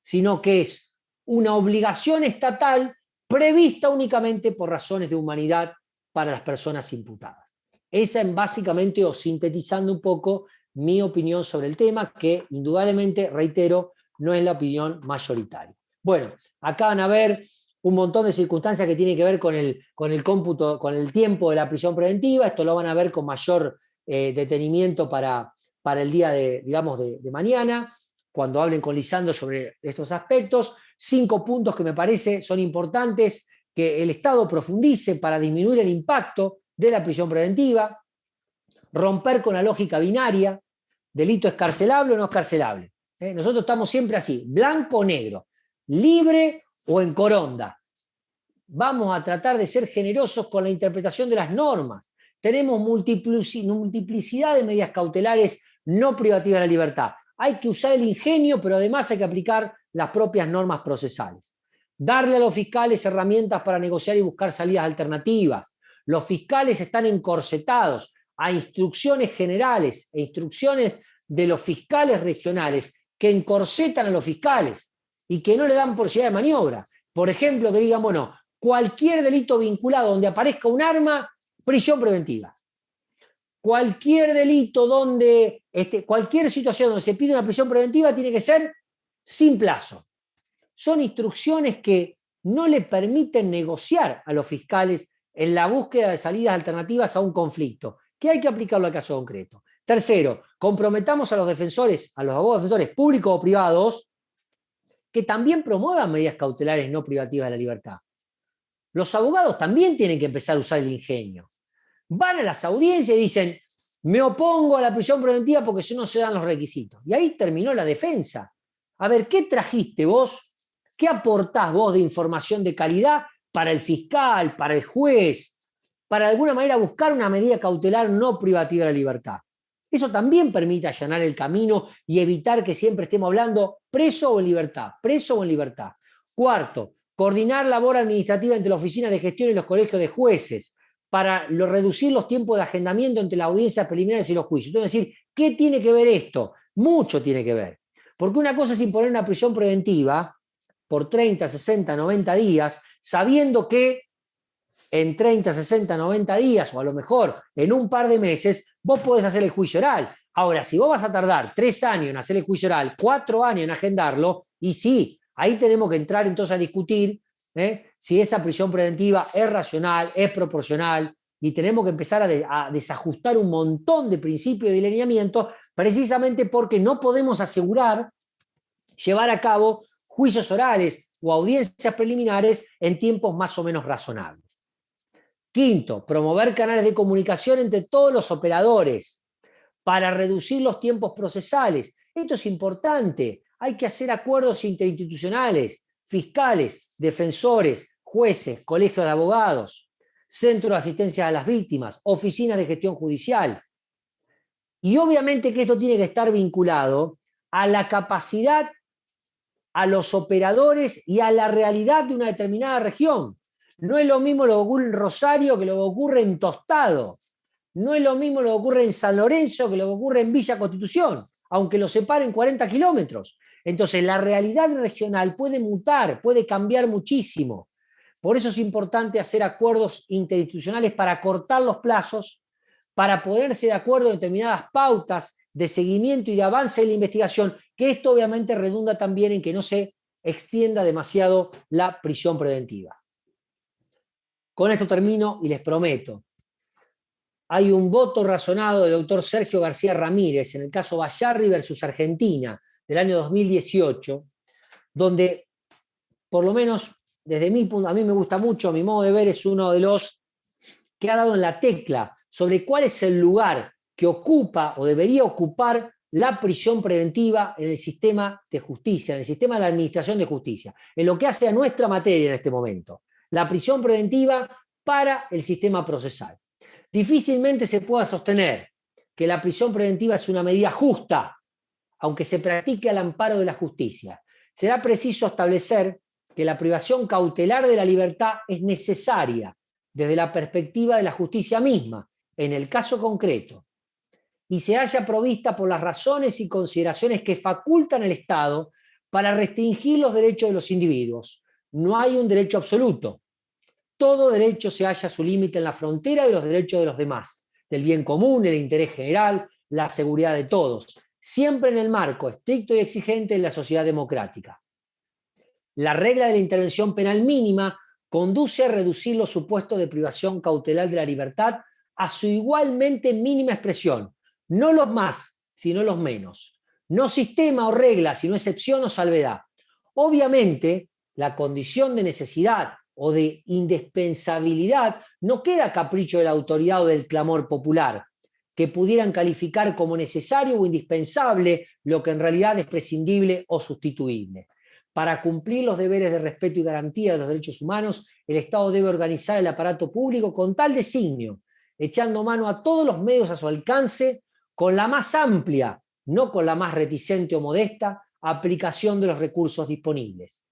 sino que es una obligación estatal prevista únicamente por razones de humanidad para las personas imputadas. Esa es básicamente, o sintetizando un poco, mi opinión sobre el tema, que indudablemente, reitero, no es la opinión mayoritaria. Bueno, acá van a ver un montón de circunstancias que tienen que ver con el cómputo, con el tiempo de la prisión preventiva. Esto lo van a ver con mayor detenimiento para el día de mañana, cuando hablen con Lisandro sobre estos aspectos. 5 puntos que me parece son importantes que el Estado profundice para disminuir el impacto de la prisión preventiva, romper con la lógica binaria, delito escarcelable o no escarcelable. Nosotros estamos siempre así, blanco o negro, libre o en coronda. Vamos a tratar de ser generosos con la interpretación de las normas. Tenemos multiplicidad de medidas cautelares no privativas de la libertad. Hay que usar el ingenio, pero además hay que aplicar las propias normas procesales. Darle a los fiscales herramientas para negociar y buscar salidas alternativas. Los fiscales están encorsetados a instrucciones generales e instrucciones de los fiscales regionales que encorsetan a los fiscales y que no le dan posibilidad de maniobra. Por ejemplo, que digan, bueno, cualquier delito vinculado donde aparezca un arma, prisión preventiva. Cualquier delito donde, cualquier situación donde se pide una prisión preventiva tiene que ser sin plazo. Son instrucciones que no le permiten negociar a los fiscales en la búsqueda de salidas alternativas a un conflicto, que hay que aplicarlo al caso concreto. Tercero, comprometamos a los defensores, a los abogados defensores públicos o privados, que también promuevan medidas cautelares no privativas de la libertad. Los abogados también tienen que empezar a usar el ingenio. Van a las audiencias y dicen, Me opongo a la prisión preventiva porque si no se dan los requisitos. Y ahí terminó la defensa. A ver, ¿qué trajiste vos? ¿Qué aportás vos de información de calidad para el fiscal, para el juez, para de alguna manera buscar una medida cautelar no privativa de la libertad? Eso también permite allanar el camino y evitar que siempre estemos hablando preso o en libertad, preso o en libertad. Cuarto, coordinar labor administrativa entre la oficina de gestión y los colegios de jueces para reducir los tiempos de agendamiento entre las audiencias preliminares y los juicios. Entonces, decir, ¿qué tiene que ver esto? Mucho tiene que ver. Porque una cosa es imponer una prisión preventiva por 30, 60, 90 días, sabiendo que en 30, 60, 90 días, o a lo mejor en un par de meses, vos podés hacer el juicio oral. Ahora, si vos vas a tardar 3 años en hacer el juicio oral, 4 años en agendarlo, y sí, ahí tenemos que entrar entonces a discutir si esa prisión preventiva es racional, es proporcional, y tenemos que empezar a desajustar un montón de principios de lineamiento, precisamente porque no podemos asegurar llevar a cabo juicios orales o audiencias preliminares en tiempos más o menos razonables. Quinto, promover canales de comunicación entre todos los operadores para reducir los tiempos procesales. Esto es importante. Hay que hacer acuerdos interinstitucionales, fiscales, defensores, jueces, colegios de abogados, centros de asistencia a las víctimas, oficinas de gestión judicial. Y obviamente que esto tiene que estar vinculado a la capacidad, a los operadores y a la realidad de una determinada región. No es lo mismo lo que ocurre en Rosario que lo que ocurre en Tostado. No es lo mismo lo que ocurre en San Lorenzo que lo que ocurre en Villa Constitución, aunque lo separen 40 kilómetros. Entonces, la realidad regional puede mutar, puede cambiar muchísimo. Por eso es importante hacer acuerdos interinstitucionales para cortar los plazos, para ponerse de acuerdo en determinadas pautas de seguimiento y de avance de la investigación, que esto obviamente redunda también en que no se extienda demasiado la prisión preventiva. Con esto termino y les prometo, hay un voto razonado del doctor Sergio García Ramírez en el caso Bayarri versus Argentina del año 2018, donde, por lo menos desde mi punto, a mí me gusta mucho, a mi modo de ver, es uno de los que ha dado en la tecla sobre cuál es el lugar que ocupa o debería ocupar la prisión preventiva en el sistema de justicia, en el sistema de la administración de justicia, en lo que hace a nuestra materia en este momento. La prisión preventiva para el sistema procesal. Difícilmente se pueda sostener que la prisión preventiva es una medida justa, aunque se practique al amparo de la justicia. Será preciso establecer que la privación cautelar de la libertad es necesaria desde la perspectiva de la justicia misma, en el caso concreto, y se haya provista por las razones y consideraciones que facultan al Estado para restringir los derechos de los individuos. No hay un derecho absoluto. Todo derecho se halla a su límite en la frontera de los derechos de los demás, del bien común, el interés general, la seguridad de todos, siempre en el marco estricto y exigente de la sociedad democrática. La regla de la intervención penal mínima conduce a reducir los supuestos de privación cautelar de la libertad a su igualmente mínima expresión, no los más, sino los menos. No sistema o regla, sino excepción o salvedad. Obviamente, la condición de necesidad o de indispensabilidad no queda a capricho de la autoridad o del clamor popular, que pudieran calificar como necesario o indispensable lo que en realidad es prescindible o sustituible. Para cumplir los deberes de respeto y garantía de los derechos humanos, el Estado debe organizar el aparato público con tal designio, echando mano a todos los medios a su alcance, con la más amplia, no con la más reticente o modesta, aplicación de los recursos disponibles.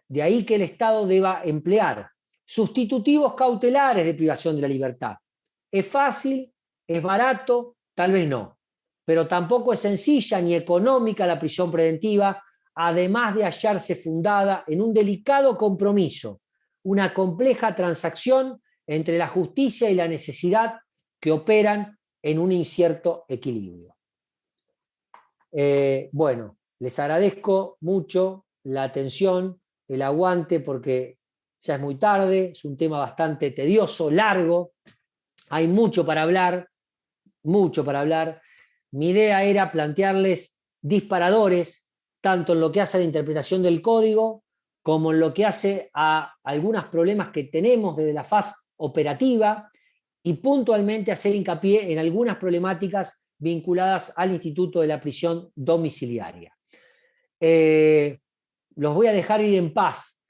De ahí que el Estado deba emplear sustitutivos cautelares de privación de la libertad. ¿Es fácil? ¿Es barato? Tal vez no. Pero tampoco es sencilla ni económica la prisión preventiva, además de hallarse fundada en un delicado compromiso, una compleja transacción entre la justicia y la necesidad que operan en un incierto equilibrio. Bueno, les agradezco mucho la atención, el aguante, porque ya es muy tarde, es un tema bastante tedioso, largo, hay mucho para hablar, mucho para hablar. Mi idea era plantearles disparadores, tanto en lo que hace a la interpretación del código, como en lo que hace a algunos problemas que tenemos desde la fase operativa, y puntualmente hacer hincapié en algunas problemáticas vinculadas al instituto de la prisión domiciliaria. Los voy a dejar ir en paz,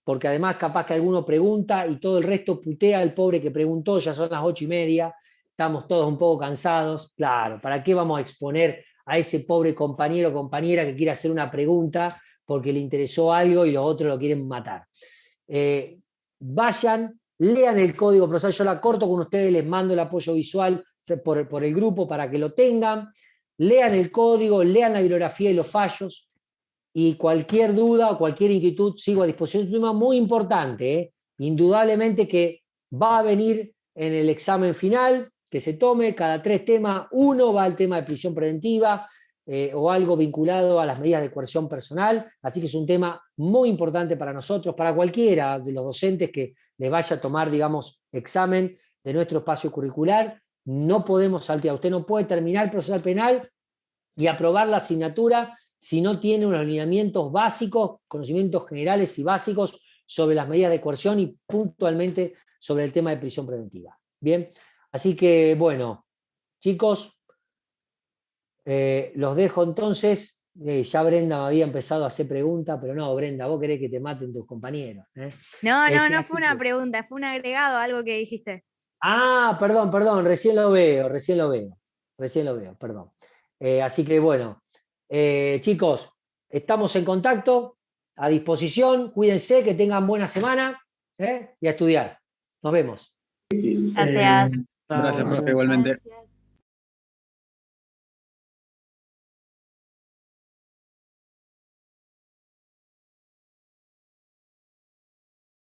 porque además capaz que alguno pregunta y todo el resto putea al pobre que preguntó, ya son las 8:30, estamos todos un poco cansados. Claro, ¿para qué vamos a exponer a ese pobre compañero o compañera que quiere hacer una pregunta porque le interesó algo y los otros lo quieren matar? Vayan, lean el código procesal, yo la corto con ustedes, les mando el apoyo visual por el grupo para que lo tengan, lean el código, lean la bibliografía y los fallos, y cualquier duda o cualquier inquietud sigo a disposición. Es un tema muy importante, indudablemente que va a venir en el examen final, que se tome cada 3 temas, uno va al tema de prisión preventiva, o algo vinculado a las medidas de coerción personal, así que es un tema muy importante para nosotros, para cualquiera de los docentes que les vaya a tomar, digamos, examen de nuestro espacio curricular. No podemos saltear, usted no puede terminar el procesal penal y aprobar la asignatura si no tiene unos lineamientos básicos, conocimientos generales y básicos sobre las medidas de coerción y puntualmente sobre el tema de prisión preventiva. Bien, así que bueno, chicos, los dejo entonces. Ya Brenda me había empezado a hacer preguntas, pero no, Brenda, vos querés que te maten tus compañeros. No fue una pregunta, fue un agregado a algo que dijiste. Ah, perdón, recién lo veo, perdón. Así que bueno, chicos, estamos en contacto, a disposición, cuídense, que tengan buena semana, y a estudiar. Nos vemos. Gracias. Gracias, profe, igualmente. Gracias.